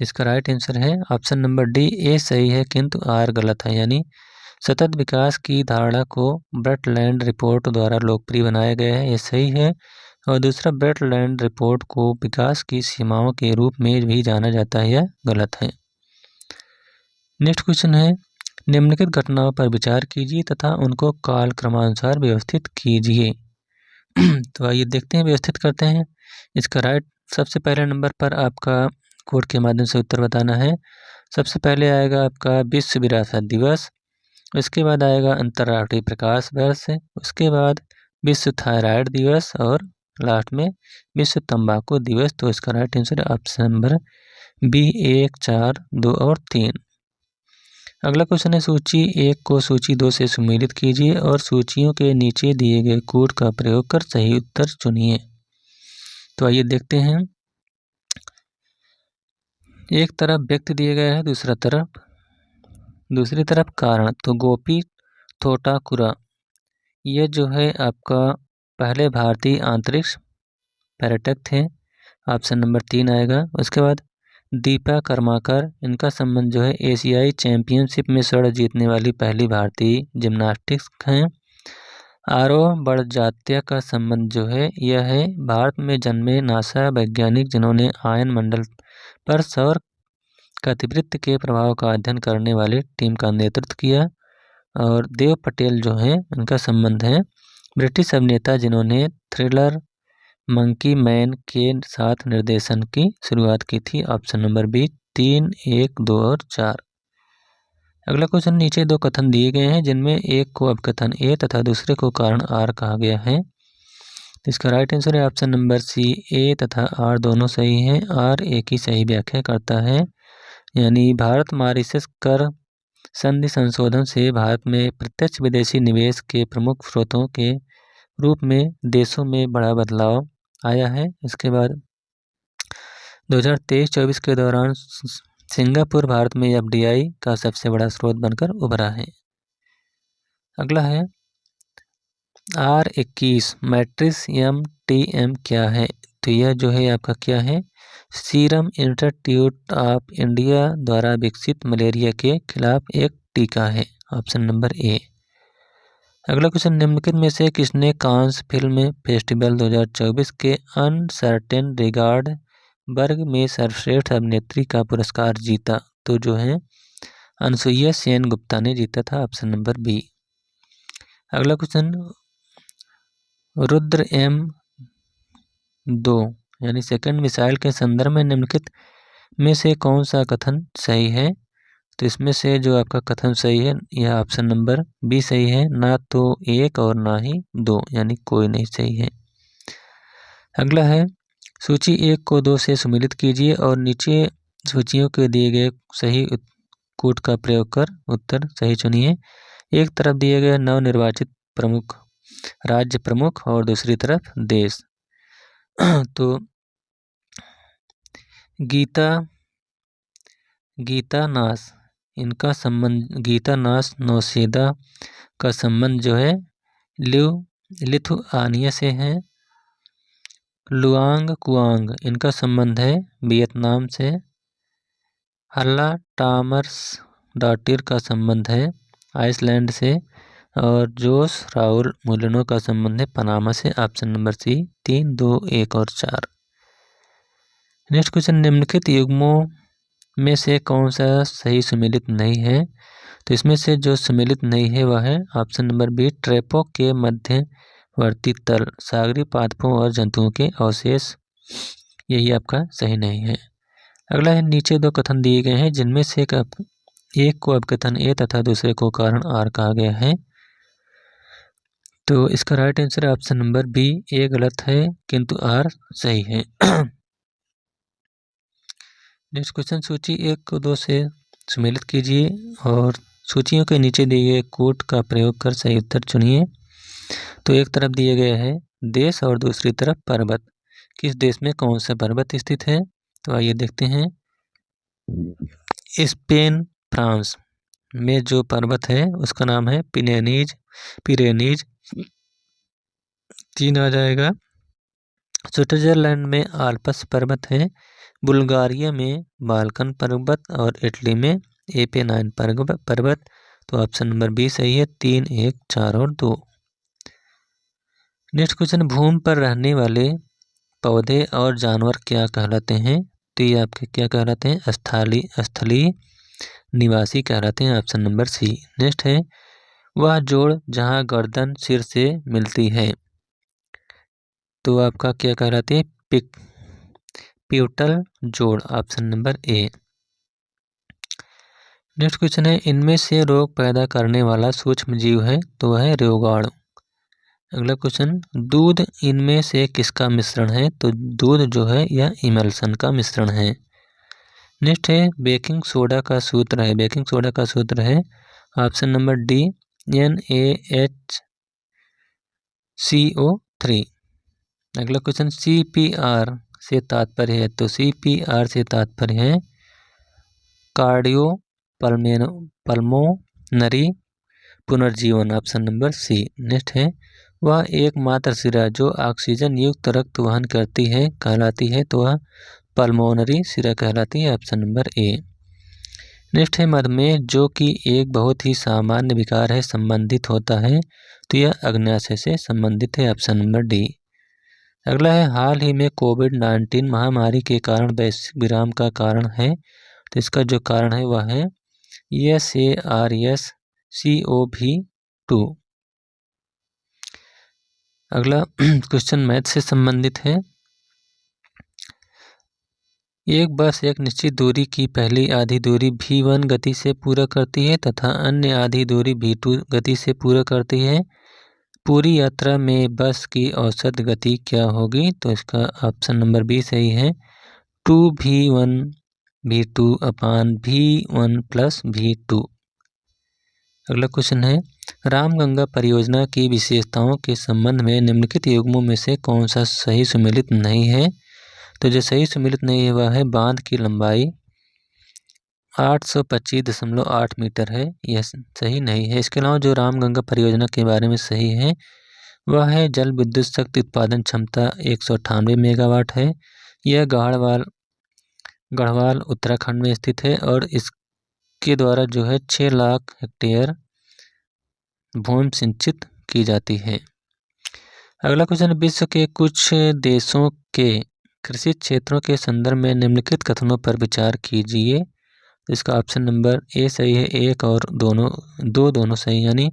इसका राइट आंसर है ऑप्शन नंबर डी, ए सही है किंतु आर गलत है, यानी सतत विकास की धारणा को ब्रटलैंड रिपोर्ट द्वारा लोकप्रिय बनाया गया है, यह सही है। और दूसरा, ब्रटलैंड रिपोर्ट को विकास की सीमाओं के रूप में भी जाना जाता है, यह गलत है। नेक्स्ट क्वेश्चन है, निम्नलिखित घटनाओं पर विचार कीजिए तथा उनको कालक्रमानुसार व्यवस्थित कीजिए। तो आइए देखते हैं, व्यवस्थित करते हैं। इसका राइट, सबसे पहले नंबर पर आपका कोड के माध्यम से उत्तर बताना है। सबसे पहले आएगा आपका विश्व विरासत दिवस, उसके बाद आएगा अंतर्राष्ट्रीय प्रकाश वर्ष, उसके बाद विश्व थायराइड दिवस और लास्ट में विश्व तंबाकू दिवस। तो इसका right answer option number b, 1, 4, 2 और 3। अगला क्वेश्चन है, सूची 1 को सूची 2 से सम्मिलित कीजिए और सूचियों के नीचे दिए गए कोड का प्रयोग कर सही उत्तर चुनिए। तो आइए देखते हैं, एक तरफ व्यक्ति दिए गए हैं, दूसरी तरफ कारण। तो गोपी थोटाकुरा यह जो है आपका पहले भारतीय अंतरिक्ष पर्यटक थे। ऑप्शन नंबर 3 आएगा। उसके बाद दीपा कर्माकर, इनका संबंध जो है एशियाई चैंपियनशिप में स्वर्ण जीतने वाली पहली भारतीय जिम्नास्टिक्स हैं। आरोह बड़जात्या का संबंध जो है यह है भारत में जन्मे नासा वैज्ञानिक जिन्होंने आयन मंडल पर सौर गतिवृत्ति के प्रभाव का अध्ययन करने वाले टीम का नेतृत्व किया। और देव पटेल जो हैं उनका संबंध है ब्रिटिश अभिनेता जिन्होंने थ्रिलर मंकी मैन के साथ निर्देशन की शुरुआत की थी? ऑप्शन नंबर बी 3, 1, 2 और 4। अगला क्वेश्चन, नीचे दो कथन दिए गए हैं जिनमें एक को अपकथन ए तथा दूसरे को कारण आर कहा गया है। इसका राइट आंसर है ऑप्शन नंबर सी, ए तथा आर दोनों सही हैं। आर ए की सही व्याख्या करता है, यानी भारत मॉरिशस कर संधि संशोधन से भारत में प्रत्यक्ष विदेशी निवेश के प्रमुख स्रोतों के रूप में देशों में बड़ा बदलाव आया है। इसके बाद 2023-24 के दौरान सिंगापुर भारत में एफडीआई का सबसे बड़ा स्रोत बनकर उभरा है। अगला है R21 मैट्रिक्स MTM क्या है? तो यह जो है आपका क्या है, सीरम इंस्टीट्यूट ऑफ इंडिया द्वारा विकसित मलेरिया के खिलाफ एक टीका है। ऑप्शन नंबर ए। अगला क्वेश्चन, निम्नलिखित में से किसने कांस फिल्म फेस्टिवल 2024 के अनसर्टेन रिगार्ड वर्ग में सर्वश्रेष्ठ अभिनेत्री का पुरस्कार जीता? तो जो है अनसुईया सेन गुप्ता ने जीता था। Option number b. अगला क्वेश्चन, रुद्र M2 यानी सेकंड मिसाइल के संदर्भ में निम्नलिखित में से कौन सा कथन सही है? तो इसमें से जो आपका कथन सही है यह ऑप्शन नंबर बी सही है, ना तो 1 और ना ही 2, यानी कोई नहीं सही है। अगला है, सूची 1 को 2 से सम्मिलित कीजिए और नीचे सूचियों के दिए गए सही कूट का प्रयोग कर उत्तर सही चुनिए। एक तरफ दिए गए नवनिर्वाचित प्रमुख राज्य प्रमुख और दूसरी तरफ देश। तो गीतानास इनका संबंध, गीतानास नौसेदा का संबंध जो है लिथुआनिया से है। लुआंग कुआंग इनका संबंध है वियतनाम से। हल्ला टामर्स डॉटिर का संबंध है आइसलैंड से। और जोस राउल मुलिनो का संबंध है पनामा से। ऑप्शन नंबर सी 3, 2, 1 और 4। नेक्स्ट क्वेश्चन, निम्नलिखित युग्मों में से कौन सा सही सम्मिलित नहीं है? तो इसमें से जो सम्मिलित नहीं है वह है ऑप्शन नंबर बी, ट्रैपों के मध्यवर्ती तल सागरी पादपों और जंतुओं के अवशेष, यही आपका सही नहीं है। अगला है, नीचे दो कथन दिए गए हैं जिनमें से एक को अपकथन ए तथा दूसरे को कारण आर कहा गया है। तो इसका राइट आंसर है ऑप्शन नंबर बी, ए गलत है किंतु आर सही है। नेक्स्ट क्वेश्चन, सूची 1 को 2 से सम्मिलित कीजिए और सूचियों के नीचे दिए गए कोट का प्रयोग कर सही उत्तर चुनिए। तो एक तरफ दिए गए है देश और दूसरी तरफ पर्वत। किस देश में कौन सा पर्वत स्थित है? तो आइए देखते हैं। स्पेन फ्रांस में जो पर्वत है उसका नाम है पिरेनीज 3 आ जाएगा। स्विट्जरलैंड में आल्प्स पर्वत है। बुल्गारिया में बाल्कन पर्वत और इटली में एपेनाइन पर्वत। तो ऑप्शन नंबर बी सही है, 3, 1, 4 और 2। नेक्स्ट क्वेश्चन, भूमि पर रहने वाले पौधे और जानवर क्या कहलाते हैं? तो ये आपके क्या कहलाते हैं? स्थलीय निवासी कहलाते हैं। Option number c. नेक्स्ट है, वह जोड़ जहां गर्दन सिर से मिलती है, तो आपका क्या कहलाती है? प्यूटल जोड़। Option number A. Next question है, इनमें से रोग पैदा करने वाला सूक्ष्म जीव है, तो वह है रोगाणु। अगला क्वेश्चन, दूध इनमें से किसका मिश्रण है? तो दूध जो है यह इमल्सन का मिश्रण है। नेक्स्ट है, बेकिंग सोडा का सूत्र है। बेकिंग सोडा का सूत्र है ऑप्शन नंबर डी, NaHCO3। अगला क्वेश्चन, CPR से तात्पर्य है, तो CPR से तात्पर्य है कार्डियो पल्मोनरी पुनर्जीवन। Option number c. नेक्स्ट है, वह एकमात्र सिरा जो ऑक्सीजन युक्त रक्त वहन करती है कहलाती है, तो वह पल्मोनरी सिरा कहलाती है। Option number A. नेक्स्ट है, मधुमेह जो कि एक बहुत ही सामान्य विकार है संबंधित होता है, तो यह अग्न्याशय से संबंधित है। Option number D. अगला है, हाल ही में कोविड-19 महामारी के कारण वैश्विक विराम का कारण है, तो इसका जो कारण है वह है SARS-CoV-2। अगला क्वेश्चन मैथ से संबंधित है। एक बस एक निश्चित दूरी की पहली आधी दूरी v1 गति से पूरा करती है तथा अन्य आधी दूरी v2 गति से पूरा करती है। पूरी यात्रा में बस की औसत गति क्या होगी? तो इसका ऑप्शन नंबर बी सही है, 2v1 v2 अपान v1 प्लस v2। अगला क्वेश्चन है, रामगंगा परियोजना की विशेषताओं के संबंध में निम्नलिखित युग्मों में से कौन सा सही सुमेलित नहीं है? तो जो सही सुमेलित नहीं है वह है बांध की लंबाई 825.8 मीटर है, यह सही नहीं है। इसके अलावा जो रामगंगा परियोजना के बारे में सही है वह है जल विद्युत शक्ति उत्पादन क्षमता 198 मेगावाट है। यह गढ़वाल उत्तराखंड में स्थित है और इसके द्वारा जो है 6 लाख हेक्टेयर भूमि सिंचित की जाती है। अगला क्वेश्चन, विश्व के कुछ देशों के कृषि क्षेत्रों के संदर्भ में निम्नलिखित कथनों पर विचार कीजिए। इसका ऑप्शन नंबर ए सही है, एक और दोनों सही, यानी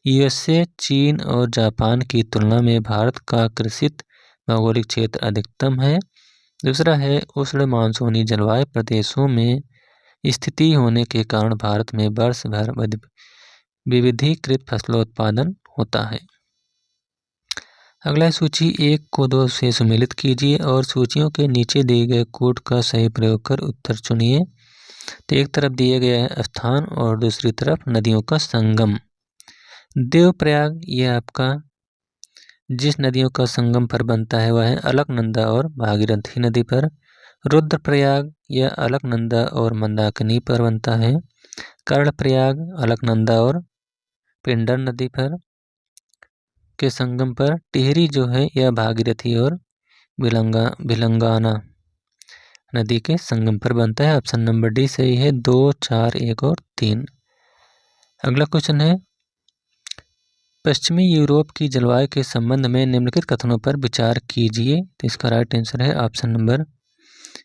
यूएसए, चीन और जापान की तुलना में भारत का कृषित भौगोलिक क्षेत्र अधिकतम है। दूसरा है, उष्ण मानसूनी जलवायु प्रदेशों में स्थिति होने के कारण भारत में वर्ष भर विविधीकृत फसलों उत्पादन होता है। अगला सूची 1 को 2 से सुमेलित कीजिए और सूचियों के नीचे दिए गए कोड का सही प्रयोग कर उत्तर चुनिए। तो एक तरफ दिया गया है स्थान और दूसरी तरफ नदियों का संगम। देवप्रयाग यह आपका जिस नदियों का संगम पर बनता है वह है अलकनंदा और भागीरथी नदी पर। रुद्रप्रयाग यह अलकनंदा और मंदाकिनी पर बनता है। कर्णप्रयाग अलकनंदा और पिंडर नदी पर के संगम पर। टिहरी जो है यह भागीरथी और भिलंगाना नदी के संगम पर बनता है। ऑप्शन नंबर डी सही है, 2, 4, 1 और 3। अगला क्वेश्चन है, पश्चिमी यूरोप की जलवायु के संबंध में निम्नलिखित कथनों पर विचार कीजिए। तो इसका राइट आंसर है ऑप्शन नंबर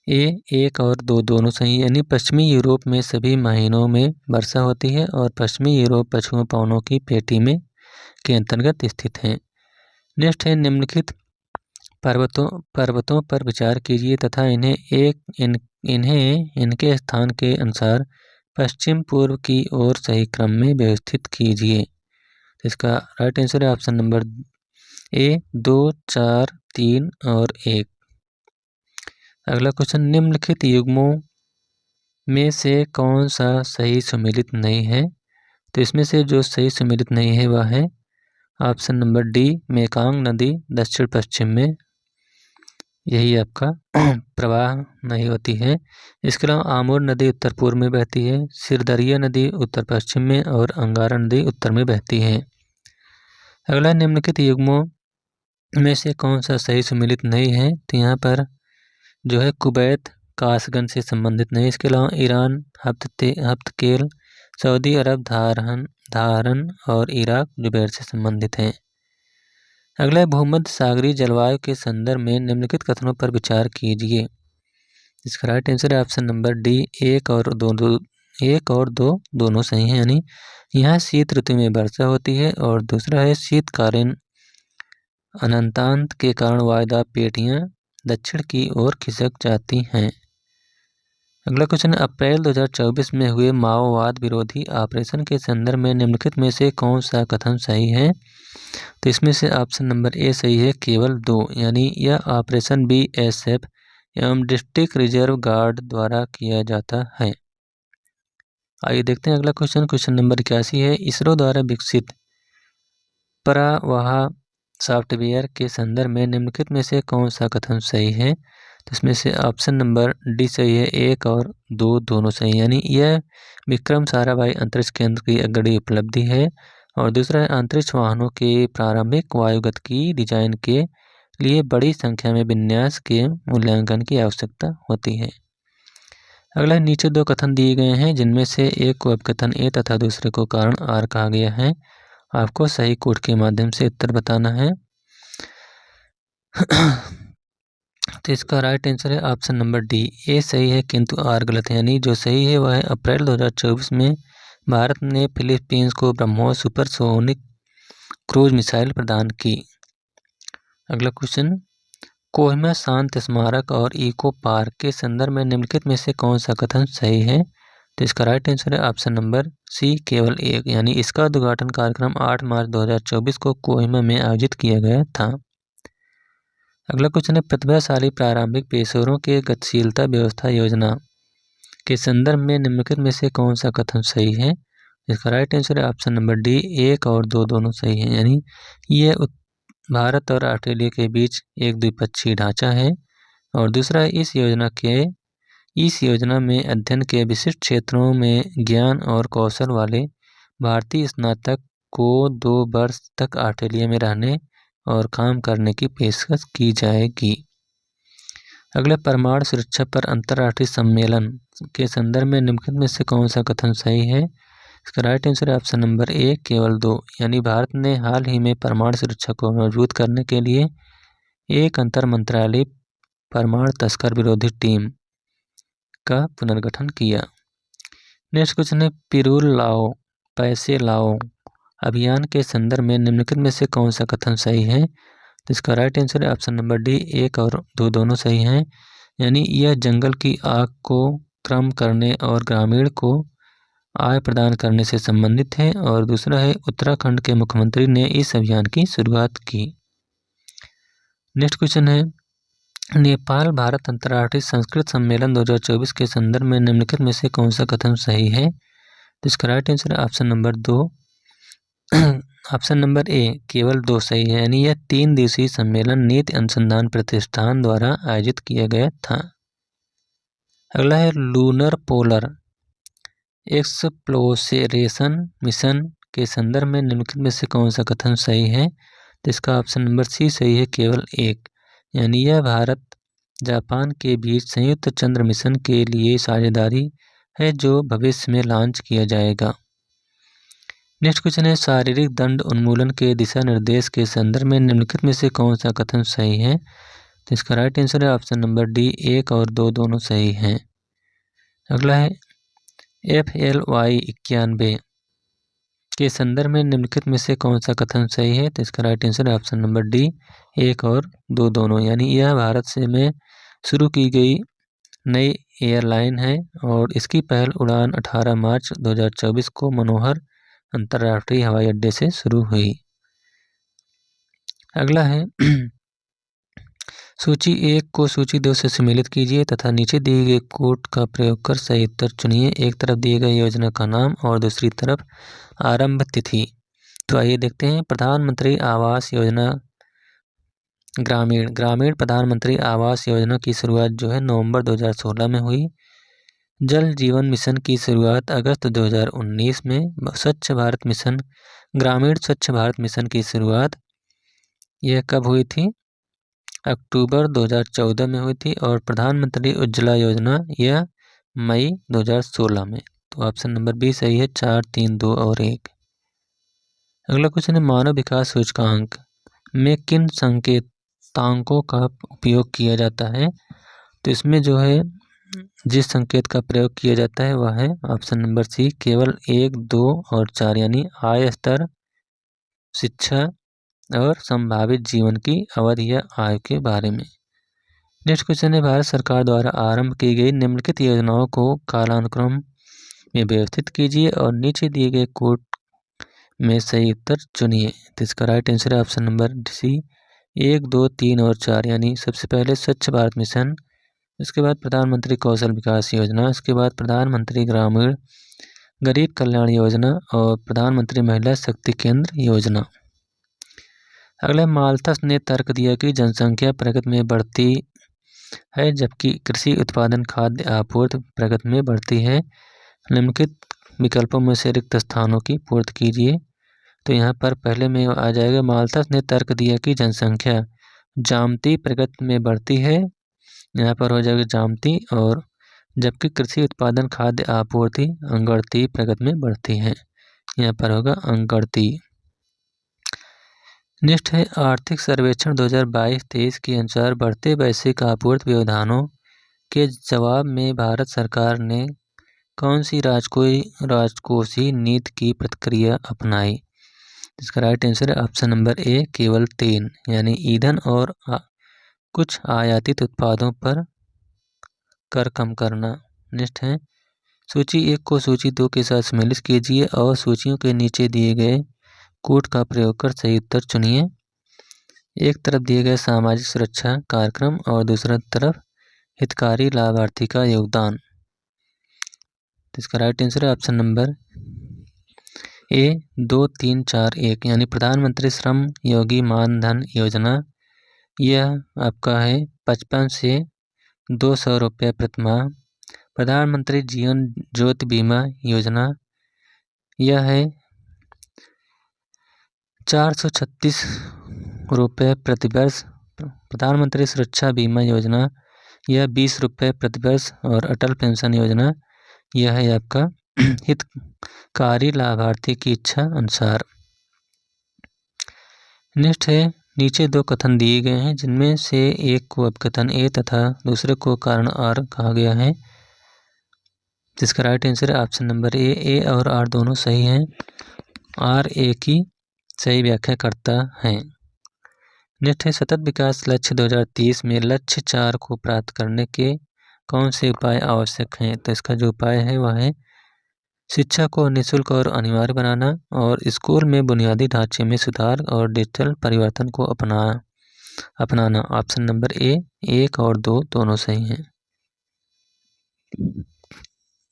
ए, 1 और 2 दोनों सही, यानी पश्चिमी यूरोप में सभी महीनों में वर्षा होती है और पश्चिमी यूरोप पछुआ पवनों की पेटी में के अंतर्गत स्थित है। नेक्स्ट है, निम्नलिखित पर्वतों पर विचार कीजिए तथा इन्हें इनके स्थान के अनुसार पश्चिम पूर्व की ओर सही क्रम में व्यवस्थित कीजिए। इसका राइट आंसर है ऑप्शन नंबर ए, 2, 4, 3 और 1। अगला क्वेश्चन, निम्नलिखित युग्मों में से कौन सा सही सुमेलित नहीं है? तो इसमें से जो सही सुमेलित नहीं है वह है ऑप्शन नंबर डी, मेकांग नदी दक्षिण पश्चिम में, यही आपका प्रवाह नहीं होती है। इसके अलावा आमोर नदी उत्तर पूर्व में बहती है, सिरदरिया नदी उत्तर पश्चिम में और अंगारा नदी उत्तर में बहती है। अगला, निम्नलिखित युग्मों में से कौन सा सही सुमेलित नहीं है? तो यहाँ पर जो है कुवैत कासगंज से संबंधित नहीं। इसके अलावा ईरान हफ्तकेल, सऊदी अरब धारन और इराक जुबैर से संबंधित हैं। अगला, भूमध्य सागरीय जलवायु के संदर्भ में निम्नलिखित कथनों पर विचार कीजिए। इसका राइट आंसर है ऑप्शन नंबर डी, 1 और 2 दोनों सही हैं, यानी यहाँ शीत ऋतु में वर्षा होती है और दूसरा है शीतकालीन अनंतांत के कारण वायुदाब पेटियाँ दक्षिण की ओर खिसक जाती हैं। अगला क्वेश्चन, अप्रैल 2024 में हुए माओवाद विरोधी ऑपरेशन के संदर्भ में निम्नलिखित में से कौन सा कथन सही है? तो इसमें से ऑप्शन नंबर ए सही है, केवल 2, यानी यह ऑपरेशन बीएसएफ एवं डिस्ट्रिक्ट रिजर्व गार्ड द्वारा किया जाता है। आइए देखते हैं अगला क्वेश्चन नंबर 81 है, इसरो द्वारा विकसित परावाह सॉफ्टवेयर के संदर्भ में निम्नलिखित में से कौन सा कथन सही है? तो इसमें से ऑप्शन नंबर डी सही है, 1 और 2 दोनों सही, यानी यह विक्रम साराभाई अंतरिक्ष केंद्र की अग्रणी उपलब्धि है और दूसरा है अंतरिक्ष वाहनों के प्रारंभिक वायुगतिकी डिजाइन के लिए बड़ी संख्या में विन्यास के मूल्यांकन की आवश्यकता होती है। अगला, नीचे 2 कथन दिए गए हैं जिनमें से एक को अपकथन ए तथा दूसरे को कारण आर कहा गया है। आपको सही कोड के माध्यम से उत्तर बताना है। तो इसका राइट आंसर है ऑप्शन नंबर डी, ए सही है किंतु आर गलत है, यानी जो सही है वह है अप्रैल 2024 में भारत ने फिलीपींस को ब्रह्मोस सुपरसोनिक क्रूज मिसाइल प्रदान की। अगला क्वेश्चन, कोहिमा शांत स्मारक और इको पार्क के संदर्भ में निम्नलिखित में से कौन सा कथन सही है? तो इसका राइट आंसर है ऑप्शन नंबर सी, केवल एक, यानी इसका उद्घाटन कार्यक्रम 8 मार्च 2024 को कोहिमा में आयोजित किया गया था। अगला क्वेश्चन है, प्रतिभाशाली प्रारंभिक पेशेवरों के गतिशीलता व्यवस्था योजना के संदर्भ में निम्नलिखित में से कौन सा कथन सही है? इसका राइट आंसर है ऑप्शन नंबर डी, 1 और 2 दोनों सही है, यानी यह भारत और ऑस्ट्रेलिया के बीच एक द्विपक्षीय ढांचा है। और दूसरा है, इस योजना में अध्ययन के विशिष्ट क्षेत्रों में ज्ञान और कौशल वाले भारतीय स्नातक को 2 वर्ष तक ऑस्ट्रेलिया में रहने और काम करने की पेशकश की जाएगी। अगला, परमाणु सुरक्षा पर अंतर्राष्ट्रीय सम्मेलन के संदर्भ में निम्नलिखित में से कौन सा कथन सही है? इसका राइट आंसर है ऑप्शन नंबर ए, केवल 2, यानी भारत ने हाल ही में परमाणु सुरक्षा को मजबूत करने के लिए एक अंतर मंत्रालय परमाणु तस्कर विरोधी टीम का पुनर्गठन किया। नेक्स्ट क्वेश्चन है, पिरूल लाओ पैसे लाओ अभियान के संदर्भ में निम्नलिखित में से कौन सा कथन सही है? तो इसका राइट आंसर है ऑप्शन नंबर डी, 1 और 2 दोनों सही हैं, यानी यह जंगल की आग को कम करने और ग्रामीण को आय प्रदान करने से संबंधित है। और दूसरा है, उत्तराखंड के मुख्यमंत्री ने इस अभियान की शुरुआत की। नेक्स्ट क्वेश्चन है, नेपाल भारत अंतर्राष्ट्रीय संस्कृत सम्मेलन 2024 के संदर्भ में निम्नलिखित में से कौन सा कथन सही है? तो इसका राइट आंसर है ऑप्शन नंबर 2, ऑप्शन नंबर ए, केवल 2 सही है, यानी यह 3 दिवसीय सम्मेलन नीति अनुसंधान प्रतिष्ठान द्वारा आयोजित किया गया था। अगला है, लूनर पोलर एक्सप्लोरेशन मिशन के संदर्भ में निम्नलिखित में से कौन सा कथन सही है? तो इसका ऑप्शन नंबर सी सही है, केवल 1, यानी यह भारत जापान के बीच संयुक्त चंद्र मिशन के लिए साझेदारी है जो भविष्य में लॉन्च किया जाएगा। नेक्स्ट क्वेश्चन है, शारीरिक दंड उन्मूलन के दिशा निर्देश के संदर्भ में निम्नलिखित में से कौन सा कथन सही है? तो इसका राइट आंसर है ऑप्शन नंबर डी, 1 और 2 दोनों सही हैं। अगला है, FLY 91 के संदर्भ में निम्नलिखित में से कौन सा कथन सही है? तो इसका राइट आंसर है ऑप्शन नंबर डी, 1 और 2 दोनों, यानी यह भारत से में शुरू की गई नई एयरलाइन है और इसकी पहल उड़ान 18 मार्च 2024 को मनोहर अंतर्राष्ट्रीय हवाई अड्डे से शुरू हुई। अगला है, सूची 1 को सूची 2 से सम्मिलित कीजिए तथा नीचे दिए गए कोड का प्रयोग कर सही उत्तर चुनिए। एक तरफ दिए गए योजना का नाम और दूसरी तरफ आरंभ तिथि। तो आइए देखते हैं, प्रधानमंत्री आवास योजना ग्रामीण प्रधानमंत्री आवास योजना की शुरुआत जो है नवंबर 2016 में हुई। जल जीवन मिशन की शुरुआत अगस्त 2019 में। स्वच्छ भारत मिशन ग्रामीण स्वच्छ भारत मिशन की शुरुआत यह कब हुई थी? अक्टूबर 2014 में हुई थी। और प्रधानमंत्री उज्ज्वला योजना यह मई 2016 में। तो ऑप्शन नंबर बी सही है, 4, 3, 2 और 1। अगला क्वेश्चन है, मानव विकास सूचकांक में किन संकेतांकों का उपयोग किया जाता है? तो इसमें जो है जिस संकेत का प्रयोग किया जाता है वह है ऑप्शन नंबर सी, केवल 1, 2 और 4, यानी आय स्तर, शिक्षा और संभावित जीवन की अवधि या आयु के बारे में। नेक्स्ट क्वेश्चन है, भारत सरकार द्वारा आरंभ की गई निम्नलिखित योजनाओं को कालानुक्रम में व्यवस्थित कीजिए और नीचे दिए गए कोड में सही उत्तर चुनिए। तो इसका राइट आंसर है ऑप्शन नंबर सी, 1, 2, 3 और 4, यानी सबसे पहले स्वच्छ भारत मिशन, इसके बाद प्रधानमंत्री कौशल विकास योजना, इसके बाद प्रधानमंत्री ग्रामीण गरीब कल्याण योजना और प्रधानमंत्री महिला शक्ति केंद्र योजना। अगला, माल्थस ने तर्क दिया कि जनसंख्या प्रगति में बढ़ती है जबकि कृषि उत्पादन खाद्य आपूर्ति प्रगति में बढ़ती है। निम्नलिखित विकल्पों में से रिक्त स्थानों की पूर्ति कीजिए। तो यहाँ पर पहले में आ जाएगा, माल्थस ने तर्क दिया कि जनसंख्या जामती प्रगति में बढ़ती है, यहाँ पर हो जाएगा जामती, और जबकि कृषि उत्पादन खाद्य आपूर्ति अंगड़ती प्रगति में बढ़ती है, यहाँ पर होगा अंगड़ती। नेक्स्ट है, आर्थिक सर्वेक्षण 2022-23 के अनुसार बढ़ते वैश्विक आपूर्ति व्यवधानों के जवाब में भारत सरकार ने कौन सी राजकोषीय नीति की प्रतिक्रिया अपनाई? इसका राइट आंसर है ऑप्शन नंबर ए केवल 3, यानी ईंधन और कुछ आयातित उत्पादों पर कर कम करना। नेक्स्ट है सूची 1 को सूची 2 के साथ सम्मिलित कीजिए और सूचियों के नीचे दिए गए कोड का प्रयोग कर सही उत्तर चुनिए। एक तरफ दिए गए सामाजिक सुरक्षा कार्यक्रम और दूसरा तरफ हितकारी लाभार्थी का योगदान। तो इसका राइट आंसर है ऑप्शन नंबर ए 2 3 4 1, यानी प्रधानमंत्री श्रम योगी मानधन योजना। यह आपका है 55 से 200 रुपये प्रति माह। प्रधानमंत्री जीवन ज्योति बीमा योजना यह है 436 रुपये प्रति वर्ष। प्रधानमंत्री सुरक्षा बीमा योजना यह 20 रुपये प्रति वर्ष। और अटल पेंशन योजना यह है आपका हितकारी लाभार्थी की इच्छा अनुसार। नेक्स्ट है नीचे 2 कथन दिए गए हैं जिनमें से एक को अपकथन ए तथा दूसरे को कारण आर कहा गया है, जिसका राइट आंसर है ऑप्शन नंबर ए और आर दोनों सही हैं। आर ए की सही व्याख्या करता है। नेक्स्ट है सतत विकास लक्ष्य 2030 में लक्ष्य 4 को प्राप्त करने के कौन से उपाय आवश्यक हैं। तो इसका जो उपाय है वह है शिक्षा को निःशुल्क और अनिवार्य बनाना और स्कूल में बुनियादी ढांचे में सुधार और डिजिटल परिवर्तन को अपनाना। ऑप्शन नंबर ए 1 और 2 दोनों सही हैं।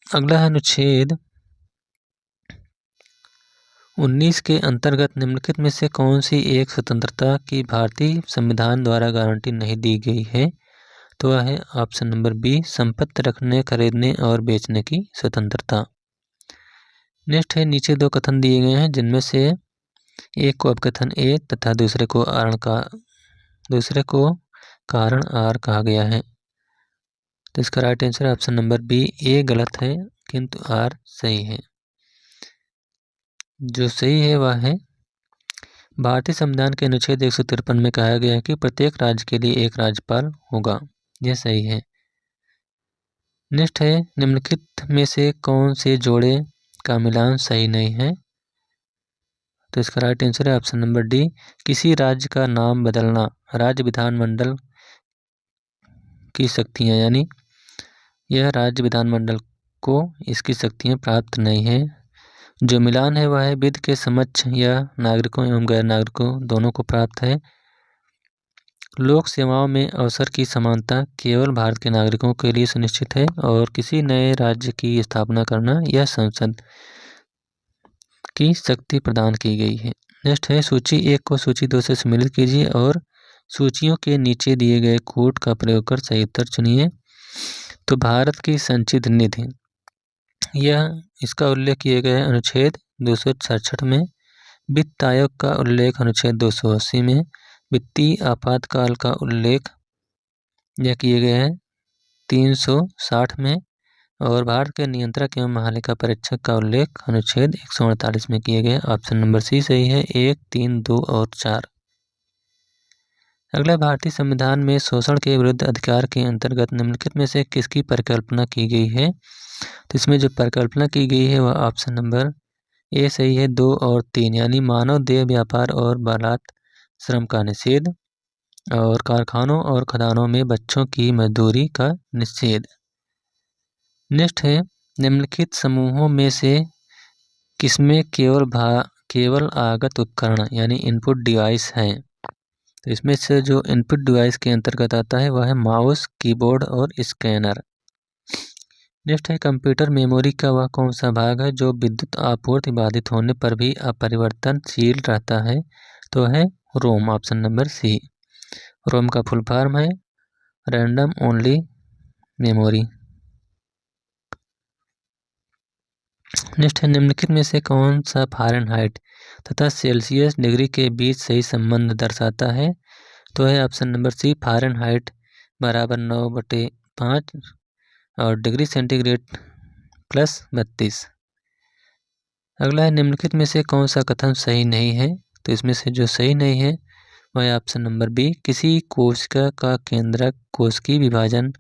अगला है अनुच्छेद 19 के अंतर्गत निम्नलिखित में से कौन सी एक स्वतंत्रता की भारतीय संविधान द्वारा गारंटी नहीं दी गई है। तो वह है ऑप्शन नंबर बी संपत्ति रखने, खरीदने और बेचने की स्वतंत्रता। नेक्स्ट है नीचे 2 कथन दिए गए हैं जिनमें से एक को अपकथन ए तथा दूसरे को कारण आर कहा गया है। तो इसका right answer option number B A गलत है किंतु आर सही है। जो सही है वह है भारतीय संविधान के अनुच्छेद 153 में कहा गया है कि प्रत्येक राज्य के लिए एक राज्यपाल होगा। यह सही है। नेक्स्ट है निम्नलिखित में से कौन से जोड़े का मिलान सही नहीं है। तो इसका राइट आंसर है ऑप्शन नंबर डी किसी राज्य का नाम बदलना राज्य विधानमंडल की शक्तियाँ, यानी यह राज्य विधानमंडल को इसकी शक्तियाँ प्राप्त नहीं है। जो मिलान है वह है विधि के समक्ष या नागरिकों एवं गैर नागरिकों दोनों को प्राप्त है। लोक सेवाओं में अवसर की समानता केवल भारत के नागरिकों के लिए सुनिश्चित है और किसी नए राज्य की स्थापना करना यह संसद की शक्ति प्रदान की गई है। नेक्स्ट है सूची 1 को सूची 2 से सम्मिलित कीजिए और सूचियों के नीचे दिए गए कोड का प्रयोग कर सही उत्तर चुनिए। तो भारत की संचित निधि यह इसका उल्लेख किए गए अनुच्छेद 266 में। वित्त आयोग का उल्लेख अनुच्छेद 280 में। वित्तीय आपातकाल का उल्लेख यह किए गए हैं 360 में। और भारत के नियंत्रक एवं महालेखा परीक्षक का उल्लेख अनुच्छेद 148 में किए गए। ऑप्शन नंबर सी सही है 1, 3, 2 और 4। अगला भारतीय संविधान में शोषण के विरुद्ध अधिकार के अंतर्गत निम्नलिखित में से किसकी परिकल्पना की गई है। तो इसमें जो परिकल्पना की गई है वह ऑप्शन नंबर ए सही है 2 और 3, यानी मानव देह व्यापार और बालात श्रम का निषेध और कारखानों और खदानों में बच्चों की मजदूरी का निषेध। नेक्स्ट है निम्नलिखित समूहों में से किसमें केवल आगत उपकरण यानी इनपुट डिवाइस है। तो इसमें से जो इनपुट डिवाइस के अंतर्गत आता है वह है माउस, कीबोर्ड और स्कैनर। नेक्स्ट है कंप्यूटर मेमोरी का वह कौन सा भाग है जो विद्युत आपूर्ति बाधित होने पर भी अपरिवर्तनशील रहता है। तो है रोम। Option number C. रोम का फुल फॉर्म है रैंडम ओनली मेमोरी। नेक्स्ट है निम्नलिखित में से कौन सा फ़ारेनहाइट तथा सेल्सियस डिग्री के बीच सही संबंध दर्शाता है। तो है ऑप्शन नंबर सी फ़ारेनहाइट बराबर 9/5 और डिग्री सेंटीग्रेड प्लस 32। अगला है निम्नलिखित में से कौन सा कथन सही नहीं है। तो इसमें से जो सही नहीं है वह है ऑप्शन नंबर बी किसी कोशिका का केंद्रक कोशिकीय विभाजन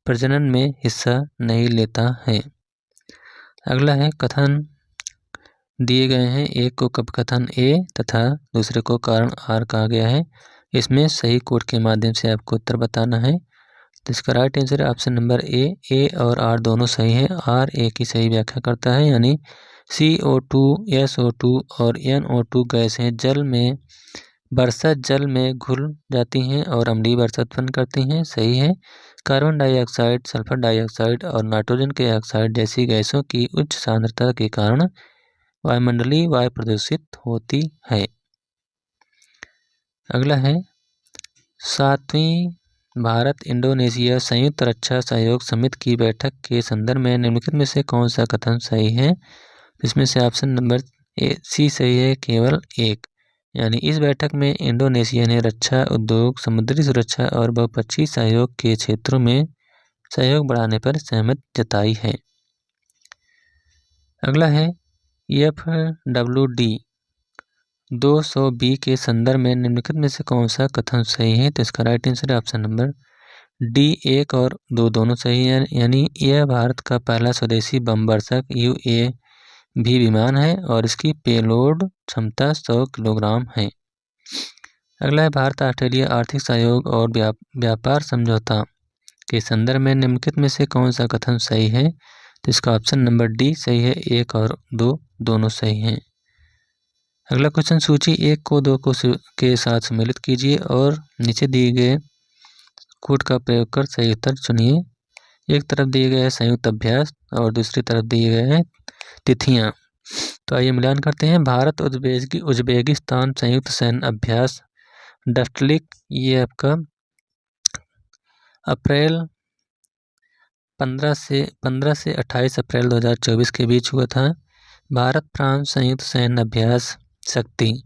प्रजनन में हिस्सा नहीं लेता है। अगला है कथन दिए गए हैं, एक को कथन ए तथा दूसरे को कारण आर कहा गया है। इसमें सही कोड के माध्यम से आपको उत्तर बताना है। तो इसका राइट आंसर है ऑप्शन नंबर ए और आर दोनों सही है। आर ए की सही व्याख्या करता है, यानी CO2, SO2 और NO2 गैसें जल में वर्षा जल में घुल जाती हैं और अम्लीय वर्षा उत्पन्न करती हैं। सही है। कार्बन डाइऑक्साइड, सल्फर डाइऑक्साइड और नाइट्रोजन के ऑक्साइड जैसी गैसों की उच्च सांद्रता के कारण वायुमंडलीय वायु प्रदूषित होती है। अगला है 7वीं भारत इंडोनेशिया संयुक्त रक्षा सहयोग समिति की बैठक के संदर्भ में निम्नलिखित में से कौन सा कथन सही है? इसमें से ऑप्शन नंबर सी सही है, केवल एक। यानी इस बैठक में इंडोनेशिया ने रक्षा उद्योग, समुद्री सुरक्षा और बहुपक्षीय सहयोग के क्षेत्रों में सहयोग बढ़ाने पर सहमति जताई है। अगला है FWD 200B के संदर्भ में निम्नलिखित में से कौन सा कथन सही है? तो इसका राइट आंसर है ऑप्शन नंबर डी, 1 और 2 दोनों सही है। यानी यह भारत का पहला स्वदेशी बम वर्षक UAV विमान है और इसकी पेलोड क्षमता 100 किलोग्राम है। अगला है भारत ऑस्ट्रेलिया आर्थिक सहयोग और व्यापार समझौता के संदर्भ में निम्नलिखित में से कौन सा कथन सही है? तो इसका ऑप्शन नंबर डी सही है, 1 और 2 दोनों सही हैं। अगला क्वेश्चन, सूची 1 को 2 के साथ सम्मिलित कीजिए और नीचे दिए गए कोड का प्रयोग कर सही उत्तर चुनिए। एक तरफ दिए गए हैं संयुक्त अभ्यास और दूसरी तरफ दिए गए हैं तिथियां। तो आइए मिलान करते हैं। भारत उज्बेकिस्तान संयुक्त सैन्य अभ्यास डस्टलिक, ये आपका अप्रैल 15 से 28 अप्रैल 2024 के बीच हुआ था। भारत फ्रांस संयुक्त सैन्य अभ्यास शक्ति,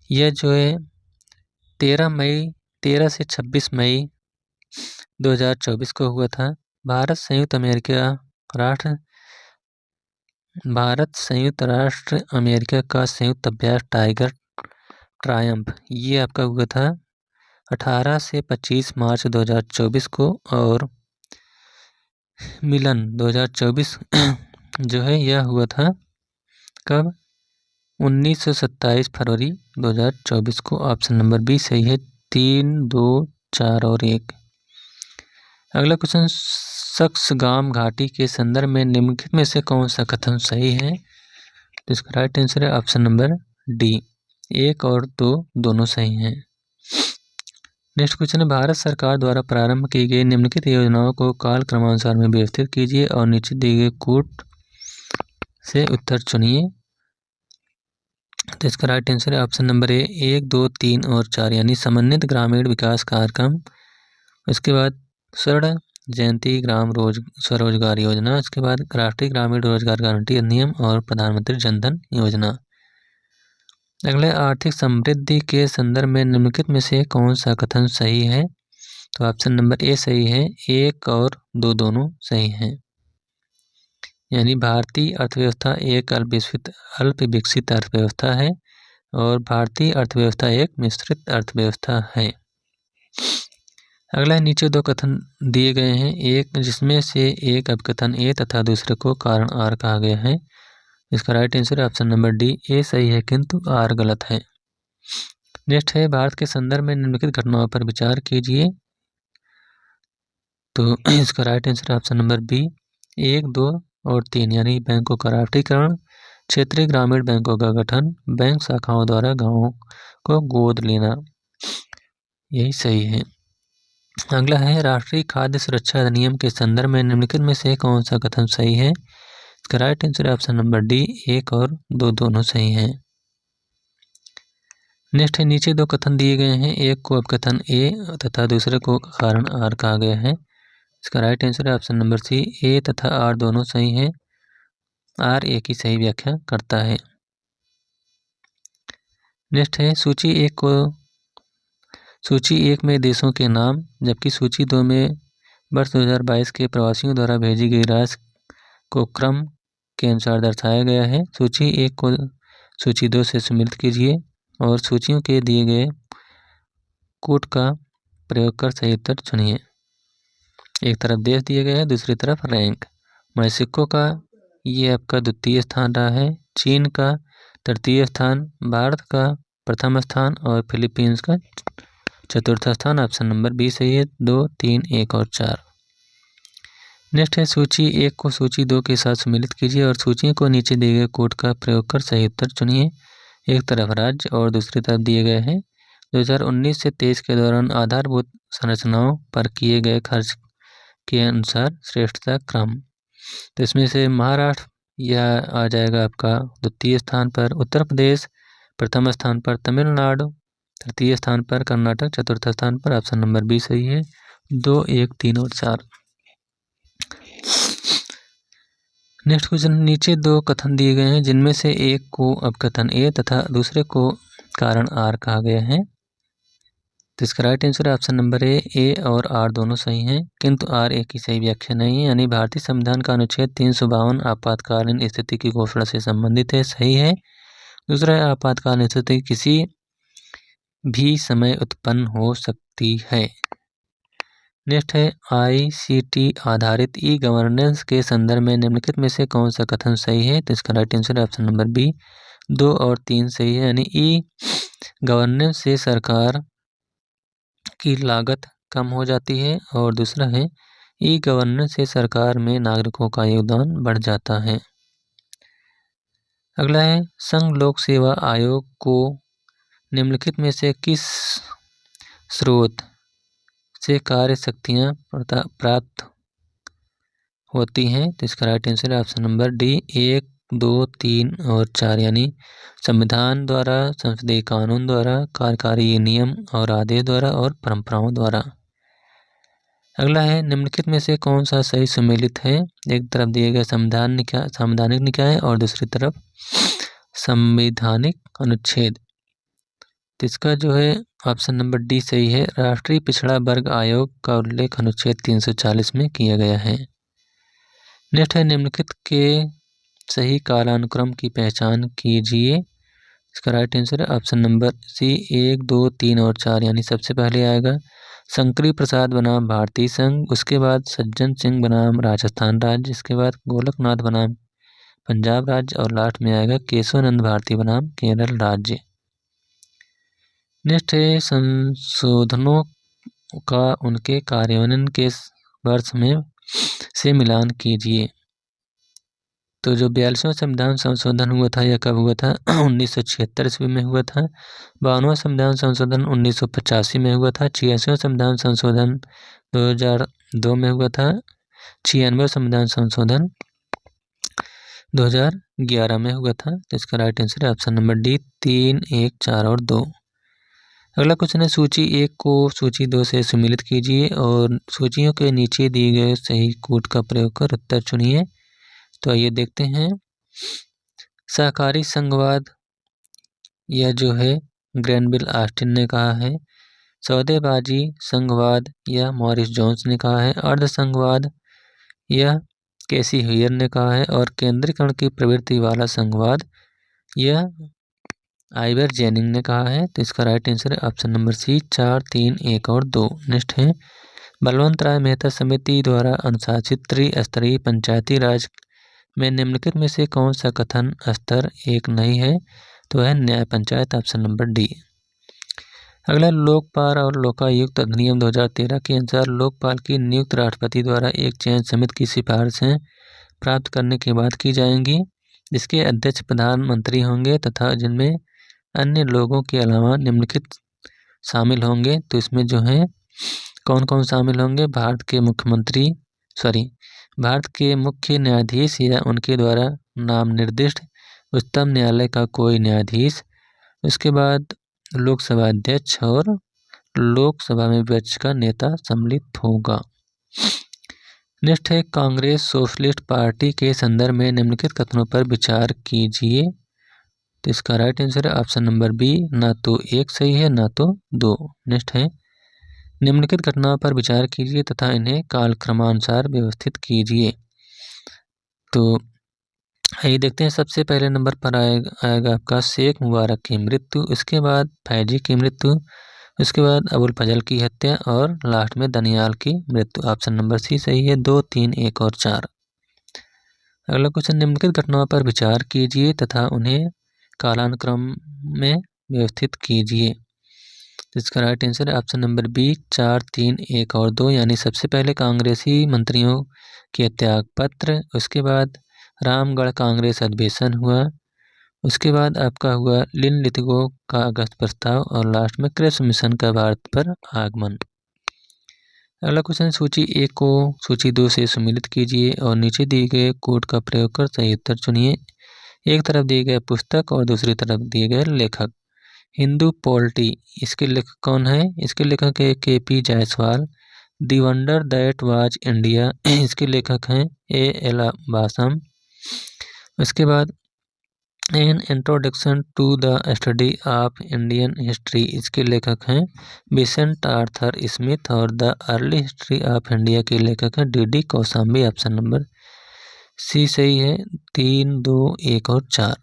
यह जो है 13 से 26 मई 2024 को हुआ था। भारत संयुक्त राष्ट्र अमेरिका का संयुक्त अभ्यास टाइगर ट्रायम्फ, ये आपका हुआ था 18 से 25 मार्च 2024 को। और मिलन 2024 जो है यह हुआ था कब? 1927 फरवरी 2024 को। ऑप्शन नंबर बी सही है, 3, 2, 4 और 1। अगला क्वेश्चन, सक्सगाम घाटी के संदर्भ में निम्नलिखित में से कौन सा कथन सही है? तो इसका राइट आंसर है ऑप्शन नंबर डी, 1 और 2 दोनों सही हैं। नेक्स्ट क्वेश्चन है, भारत सरकार द्वारा प्रारंभ की गई निम्नलिखित योजनाओं को काल क्रमानुसार में व्यवस्थित कीजिए और नीचे दिए गए कोड से उत्तर चुनिए। तो इसका राइट आंसर है ऑप्शन नंबर ए, 1, 2, 3 और 4, यानी समन्वित ग्रामीण विकास कार्यक्रम। उसके बाद स्वर्ण जयंती ग्राम स्वरोजगार योजना, उसके बाद राष्ट्रीय ग्रामीण रोजगार गारंटी अधिनियम और प्रधानमंत्री जनधन योजना। अगले, आर्थिक समृद्धि के संदर्भ में निम्नलिखित में से कौन सा कथन सही है? तो ऑप्शन नंबर ए सही है, 1 और 2 दोनों सही हैं। यानी भारतीय अर्थव्यवस्था एक अल्प विकसित अर्थव्यवस्था है और भारतीय अर्थव्यवस्था एक मिश्रित अर्थव्यवस्था है। अगला, नीचे 2 कथन दिए गए हैं, एक जिसमें से एक अपकथन ए तथा दूसरे को कारण आर कहा गया है। इसका राइट आंसर है ऑप्शन नंबर डी, ए सही है किंतु आर गलत है। नेक्स्ट है, भारत के संदर्भ में निम्नलिखित घटनाओं पर विचार कीजिए। तो इसका राइट आंसर है ऑप्शन नंबर बी, 1, 2 और 3, यानी बैंकों का राष्ट्रीयकरण, क्षेत्रीय ग्रामीण बैंकों का गठन, बैंक शाखाओं द्वारा गाँवों को गोद लेना, यही सही है। अगला है, राष्ट्रीय खाद्य सुरक्षा अधिनियम के संदर्भ में निम्नलिखित में से कौन सा कथन सही है? इसका राइट आंसर है ऑप्शन नंबर डी, 1 और 2 दोनों सही हैं। नेक्स्ट है, नीचे 2 कथन दिए गए हैं, एक को अपकथन ए तथा दूसरे को कारण आर कहा गया है। इसका राइट आंसर है ऑप्शन नंबर सी, ए तथा आर दोनों सही हैं। आर ए की सही व्याख्या करता है। नेक्स्ट है, सूची 1 में देशों के नाम, जबकि सूची 2 में वर्ष 2022 के प्रवासियों द्वारा भेजी गई राशि को क्रम के अनुसार दर्शाया गया है। सूची 1 को सूची 2 से सम्मिलित कीजिए और सूचियों के दिए गए कोड का प्रयोग कर सही उत्तर चुनिए। एक तरफ देश दिए गए हैं, दूसरी तरफ रैंक। मैक्सिको का ये आपका द्वितीय स्थान रहा है चीन का तृतीय स्थान, भारत का प्रथम स्थान और फिलीपींस का चतुर्थ स्थान। ऑप्शन नंबर बी सही है। 2, 3, 1 और 4। नेक्स्ट है सूची 1 को सूची 2 के साथ सम्मिलित कीजिए और सूची को नीचे दिए गए कोड का प्रयोग कर सही उत्तर चुनिए। एक तरफ राज्य और दूसरी तरफ दिए गए हैं 2019 से 23 के दौरान आधारभूत संरचनाओं पर किए गए खर्च के अनुसार श्रेष्ठता क्रम। तो इसमें से महाराष्ट्र यह आ जाएगा आपका द्वितीय स्थान पर, उत्तर प्रदेश प्रथम स्थान पर, तमिलनाडु तृतीय स्थान पर, कर्नाटक चतुर्थ स्थान पर। ऑप्शन नंबर बी सही है। 2, 1, 3 और 4। नेक्स्ट क्वेश्चन, नीचे 2 कथन दिए गए हैं जिनमें से एक को अपकथन ए तथा दूसरे को कारण आर कहा गया है। तो इसका राइट आंसर है ऑप्शन नंबर ए और आर दोनों सही हैं, किंतु आर ए की सही व्याख्या नहीं है। यानी भारतीय संविधान का अनुच्छेद 352 आपातकालीन स्थिति की घोषणा से संबंधित है, सही है। दूसरा, आपातकालीन स्थिति किसी भी समय उत्पन्न हो सकती है। नेक्स्ट है ICT आधारित ई गवर्नेंस के संदर्भ में निम्नलिखित में से कौन सा कथन सही है। तो इसका राइट आंसर है ऑप्शन नंबर बी। 2 और 3 सही है। यानी ई गवर्नेंस से सरकार की लागत कम हो जाती है और दूसरा है ई गवर्नेंस से सरकार में नागरिकों का योगदान बढ़ जाता है। अगला है संघ लोक सेवा आयोग को निम्नलिखित में से किस स्रोत से कार्य शक्तियाँ प्राप्त होती हैं। तो इसका राइट आंसर है ऑप्शन नंबर डी। 1, 2, 3 और 4। यानी संविधान द्वारा, संसदीय कानून द्वारा, कार्यकारी नियम और आदेश द्वारा और परंपराओं द्वारा। अगला है निम्नलिखित में से कौन सा सही सुमेलित है। एक तरफ दिए गए संवैधानिक निकाय और दूसरी तरफ संवैधानिक अनुच्छेद। तो इसका जो है ऑप्शन नंबर डी सही है। राष्ट्रीय पिछड़ा वर्ग आयोग का उल्लेख अनुच्छेद 340 में किया गया है। नेक्स्ट है निम्नलिखित के सही कालानुक्रम की पहचान कीजिए। इसका राइट आंसर है ऑप्शन नंबर सी। 1, 2, 3 और 4। यानी सबसे पहले आएगा शंकरी प्रसाद बनाम भारतीय संघ, उसके बाद सज्जन सिंह बनाम राजस्थान राज्य, इसके बाद गोलकनाथ बनाम पंजाब राज्य और लास्ट में आएगा केशवानंद भारती बनाम केरल राज्य। नेक्स्ट है संशोधनों का उनके कार्यान्वयन के वर्ष में से मिलान कीजिए। तो जो 42वां संविधान संशोधन हुआ था यह कब हुआ था 1976 ईस्वी में हुआ था। 52वां संविधान संशोधन 1985 में हुआ था। 86वां संविधान संशोधन 2002 में हुआ था। 96वां संविधान संशोधन 2011 में हुआ था। तो इसका राइट आंसर है ऑप्शन नंबर डी। 3, 1, 4 और 2। अगला क्वेश्चन है सूची 1 को सूची 2 से सम्मिलित कीजिए और सूचियों के नीचे दिए गए सही कोड का प्रयोग कर उत्तर चुनिए। तो आइए देखते हैं। सहकारी संघवाद, यह जो है ग्रैनविल ऑस्टिन ने कहा है। सौदेबाजी संघवाद, यह मॉरिस जोन्स ने कहा है। अर्ध संघवाद, यह केसी हुयर ने कहा है। और केंद्रीकरण की प्रवृत्ति वाला संघवाद, यह आइवर जेनिंग ने कहा है। तो इसका राइट आंसर है ऑप्शन नंबर सी। 4, 3, 1 और 2। नेक्स्ट है बलवंत राय मेहता समिति द्वारा अनुशासित त्रिस्तरीय पंचायती राज में निम्नलिखित में से कौन सा कथन स्तर 1 नहीं है। तो है न्याय पंचायत, ऑप्शन नंबर डी। अगला लोकपाल और लोकायुक्त अधिनियम 2013 के अनुसार लोकपाल की नियुक्त राष्ट्रपति द्वारा एक चयन समिति की सिफारिशें प्राप्त करने के बाद की जाएंगी, जिसके अध्यक्ष प्रधानमंत्री होंगे तथा जिनमें अन्य लोगों के अलावा निम्नलिखित शामिल होंगे। तो इसमें जो है कौन कौन शामिल होंगे। भारत के मुख्य न्यायाधीश या उनके द्वारा नाम निर्दिष्ट उच्चतम न्यायालय का कोई न्यायाधीश, उसके बाद लोकसभा अध्यक्ष और लोकसभा में विपक्ष का नेता सम्मिलित होगा। नेक्स्ट है कांग्रेस सोशलिस्ट पार्टी के संदर्भ में निम्नलिखित कथनों पर विचार कीजिए। तो इसका राइट आंसर है ऑप्शन नंबर बी। ना तो 1 सही है ना तो 2। नेक्स्ट है निम्नलिखित घटनाओं पर विचार कीजिए तथा इन्हें कालक्रमानुसार व्यवस्थित कीजिए। तो आइए देखते हैं। सबसे पहले नंबर पर आएगा आपका शेख मुबारक की मृत्यु, उसके बाद फैजी की मृत्यु, उसके बाद अबुल फजल की हत्या और लास्ट में दनियाल की मृत्यु। ऑप्शन नंबर सी सही है। 2, 3, 1 और 4। अगला क्वेश्चन, निम्नलिखित घटनाओं पर विचार कीजिए तथा उन्हें कालानुक्रम में व्यवस्थित कीजिए। तो इसका राइट आंसर है ऑप्शन नंबर बी 4, 3, 1 और 2, यानी सबसे पहले कांग्रेसी मंत्रियों के त्यागपत्र, उसके बाद रामगढ़ कांग्रेस अधिवेशन हुआ, उसके बाद आपका हुआ लिनलिथगो का अगस्त प्रस्ताव और लास्ट में क्रिप्स मिशन का भारत पर आगमन। अगला क्वेश्चन, सूची 1 को सूची 2 से सम्मिलित कीजिए और नीचे दिए गए कोड का प्रयोग कर सही उत्तर चुनिए। एक तरफ दिए गए पुस्तक और दूसरी तरफ दिए गए लेखक। हिंदू पॉलिटी, इसके लेखक कौन है? इसके लेखक है KP Jayaswal. The wonder that was India, इसके लेखक हैं A.L. बासम। उसके बाद an introduction to the study of Indian history, इसके लेखक हैं विसेंट आर्थर स्मिथ। और the early history of India के लेखक हैं D.D. कौशाम्बी। ऑप्शन नंबर सी सही है। 3, 2, 1 और 4।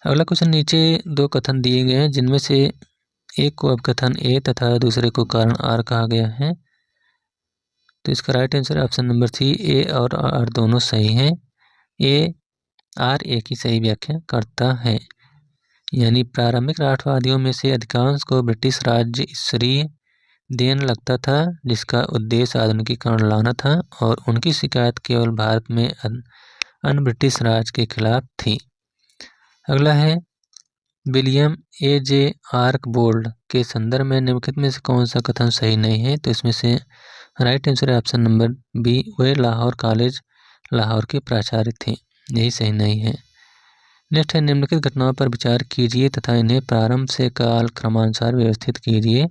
अगला क्वेश्चन, नीचे 2 कथन दिए गए हैं जिनमें से एक को अपकथन A तथा दूसरे को कारण R कहा गया है। तो इसका right answer option number c, A और R दोनों सही हैं। R एक ही सही व्याख्या करता है। यानी प्रारंभिक राष्ट्रवादियों में से अधिकांश को ब्रिटिश राज्य ईश्वरीय देन लगता था, जिसका उद्देश्य आधुनिकीकरण लाना था, और उनकी शिकायत केवल भारत में अन्य ब्रिटिश राज के खिलाफ थी। अगला है, विलियम A.J. आर्कबोल्ड के संदर्भ में निम्नलिखित में से कौन सा कथन सही नहीं है? तो इसमें से राइट आंसर है ऑप्शन नंबर बी, वे लाहौर कॉलेज लाहौर के प्राचार्य थे। यही सही नहीं है। नेक्स्ट है, निम्नलिखित घटनाओं पर विचार कीजिए तथा इन्हें प्रारंभ से काल क्रमानुसार व्यवस्थित कीजिए।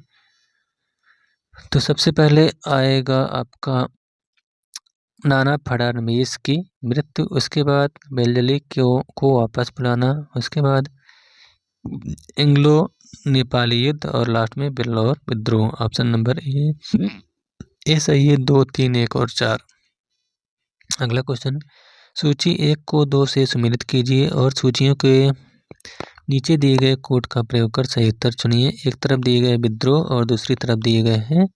तो सबसे पहले आएगा आपका नाना फडणवीस की मृत्यु, उसके बाद बेलजली को वापस बुलाना, उसके बाद एंग्लो नेपाली युद्ध और लास्ट में बिल्लौर विद्रोह। ऑप्शन नंबर ए सही है। 2, 3, 1 और 4। अगला क्वेश्चन, सूची 1 को 2 से सम्मिलित कीजिए और सूचियों के नीचे दिए गए कोड का प्रयोग कर सही उत्तर चुनिए। एक तरफ दिए गए विद्रोह और दूसरी तरफ दिए गए हैं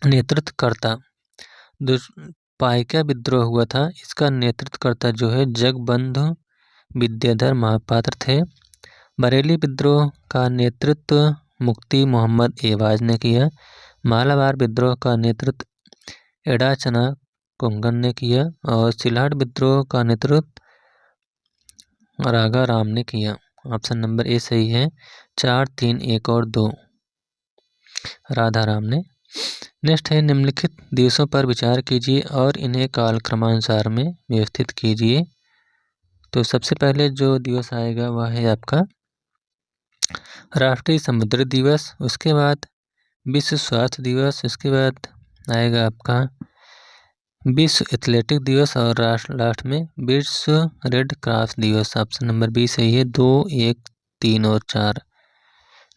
नेतृत्वकर्ता। पाइका विद्रोह हुआ था, इसका नेतृत्वकर्ता जो है जगबंधु विद्याधर महापात्र थे। बरेली विद्रोह का नेतृत्व मुफ्ती मोहम्मद एवाज ने किया। मालाबार विद्रोह का नेतृत्व एडाचना कुंगन ने किया और सिलाट विद्रोह का नेतृत्व रागा राम ने किया। ऑप्शन नंबर ए सही है। 4, 3, 1 और 2 राधा राम ने। नेक्स्ट है, निम्नलिखित दिवसों पर विचार कीजिए और इन्हें कालक्रमानुसार में व्यवस्थित कीजिए। तो सबसे पहले जो दिवस आएगा वह है आपका राष्ट्रीय समुद्र दिवस, उसके बाद विश्व स्वास्थ्य दिवस, उसके बाद आएगा आपका विश्व एथलेटिक दिवस और लास्ट में विश्व रेड क्रॉस दिवस। ऑप्शन नंबर बी सही है। 2, 1, 3 और 4।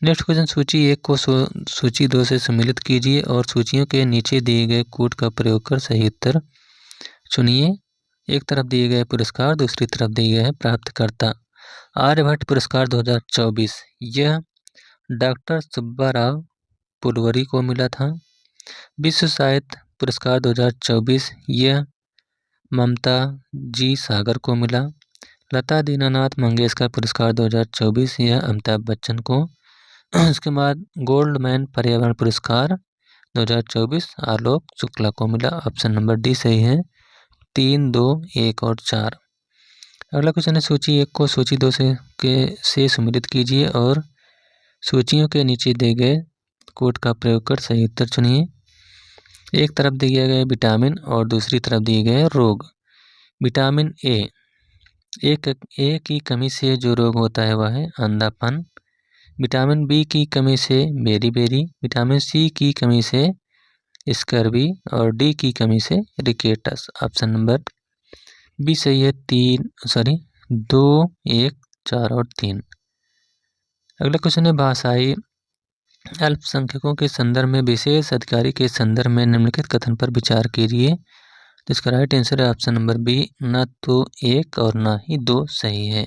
नेक्स्ट क्वेश्चन, सूची 1 को सूची 2 से सम्मिलित कीजिए और सूचियों के नीचे दिए गए कोड का प्रयोग कर सही उत्तर चुनिए। एक तरफ दिए गए पुरस्कार, दूसरी तरफ दिए गए प्राप्तकर्ता। आर्यभट्ट पुरस्कार 2024 यह डॉक्टर सुब्बाराव पुरवरी को मिला था। विश्व साहित्य पुरस्कार 2024 यह ममता जी सागर को मिला। लता दीनानाथ मंगेशकर पुरस्कार 2024 यह अमिताभ बच्चन को। उसके बाद गोल्डमैन पर्यावरण पुरस्कार 2024 आलोक शुक्ला को मिला। ऑप्शन नंबर डी सही है। 3, 2, 1 और 4। अगला क्वेश्चन है, सूची 1 को सूची 2 से सम्मिलित कीजिए और सूचियों के नीचे दिए गए कोड का प्रयोग कर सही उत्तर चुनिए। एक तरफ दिए गए विटामिन और दूसरी तरफ दिए गए रोग। विटामिन ए की कमी से जो रोग होता है वह है अंधापन। विटामिन बी की कमी से बेरी, विटामिन सी की कमी से स्कर्वी और डी की कमी से रिकेटस। ऑप्शन नंबर बी सही है। 2, 1, 4 और 3। अगला क्वेश्चन है, भाषाई अल्पसंख्यकों के संदर्भ में विशेष अधिकारी के संदर्भ में निम्नलिखित कथन पर विचार कीजिए। तो इसका राइट आंसर है ऑप्शन नंबर बी, न तो 1 और न ही 2 सही है।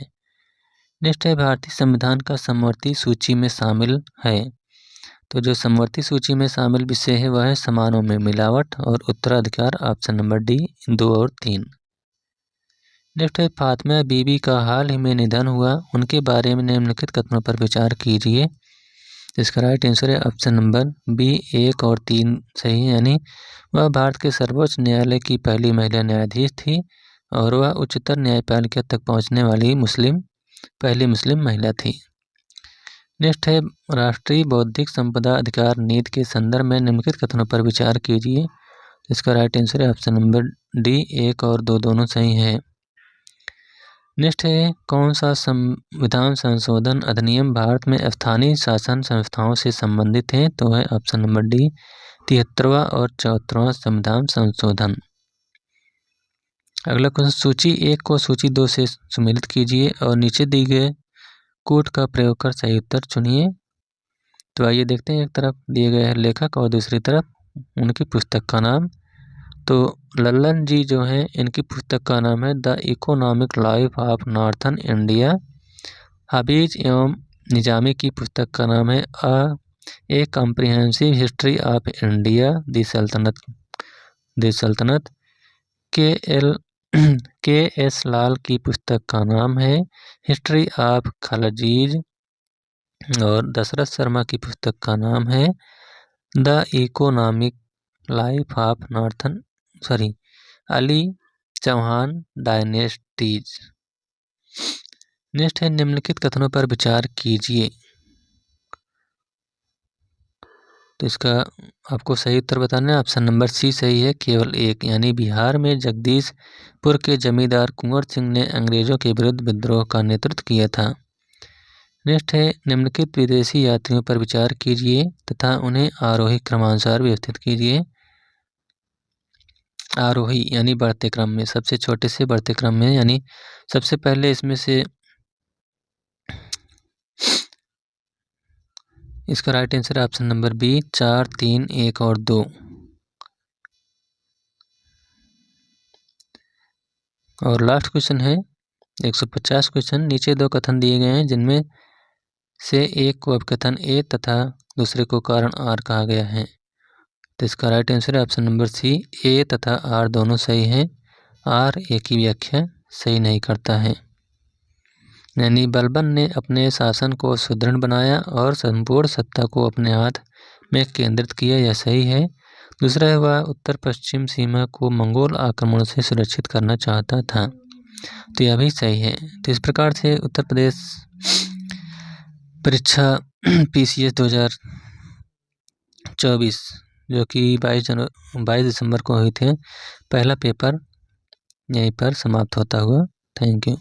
नेक्स्ट है, भारतीय संविधान का समवर्ती सूची में शामिल है। तो जो समवर्ती सूची में शामिल विषय है वह है समानों में मिलावट और उत्तराधिकार, ऑप्शन नंबर डी 2 और 3। नेक्स्ट है फातिमा बीबी का हाल ही में निधन हुआ, उनके बारे में निम्नलिखित कथनों पर विचार कीजिए। इसका राइट आंसर है ऑप्शन नंबर बी 1 और 3 सही है, यानी वह भारत के सर्वोच्च न्यायालय की पहली महिला न्यायाधीश थी और वह उच्चतर न्यायपालिका तक पहुंचने वाली पहली मुस्लिम महिला थी। नेक्स्ट है राष्ट्रीय बौद्धिक संपदा अधिकार नीति के संदर्भ में निम्नलिखित कथनों पर विचार कीजिए। इसका राइट आंसर है ऑप्शन नंबर डी 1 और 2 दोनों सही है। नेक्स्ट है कौन सा संविधान संशोधन अधिनियम भारत में स्थानीय शासन संस्थाओं से संबंधित है, तो है ऑप्शन नंबर डी 73वां और 74वां संविधान संशोधन। अगला क्वेश्चन सूची 1 को सूची 2 से सम्मिलित कीजिए और नीचे दिए गए कोड का प्रयोग कर सही उत्तर चुनिए। तो आइए देखते हैं, एक तरफ दिए गए है लेखक और दूसरी तरफ उनकी पुस्तक का नाम। तो लल्लन जी जो हैं इनकी पुस्तक का नाम है the economic life of northern India. Habib एवं निजामी की पुस्तक का नाम है a comprehensive history of India the Sultanat. K S लाल की पुस्तक का नाम है हिस्ट्री ऑफ खलजीज और दशरथ शर्मा की पुस्तक का नाम है the economic life of early Chauhan dynasties. Next है निम्नलिखित कथनों पर विचार कीजिए। तो इसका आपको सही उत्तर बताना है, ऑप्शन नंबर सी सही है, केवल एक, यानी बिहार में जगदीशपुर के जमींदार कुंवर सिंह ने अंग्रेजों के विरुद्ध विद्रोह का नेतृत्व किया था। नेक्स्ट है निम्नलिखित विदेशी यात्रियों पर विचार कीजिए तथा उन्हें आरोही क्रमानुसार व्यवस्थित कीजिए। आरोही यानी बढ़ते क्रम में, सबसे छोटे से बढ़ते क्रम में, यानी सबसे पहले इसमें से इसका राइट आंसर है ऑप्शन नंबर बी 4, 3, 1 और 2। और लास्ट क्वेश्चन है 150 क्वेश्चन। नीचे 2 कथन दिए गए हैं जिनमें से एक को अपकथन ए तथा दूसरे को कारण आर कहा गया है। तो इसका राइट आंसर है ऑप्शन नंबर सी, ए तथा आर दोनों सही हैं। आर ए की व्याख्या सही नहीं करता है, यानी बलबन ने अपने शासन को सुदृढ़ बनाया और संपूर्ण सत्ता को अपने हाथ में केंद्रित किया, यह सही है। दूसरा है वह उत्तर पश्चिम सीमा को मंगोल आक्रमण से सुरक्षित करना चाहता था, तो यह भी सही है। तो इस प्रकार से उत्तर प्रदेश परीक्षा PCS 2024 जो कि 22 दिसंबर को हुई थे, पहला पेपर यहीं पर समाप्त होता हुआ। Thank you.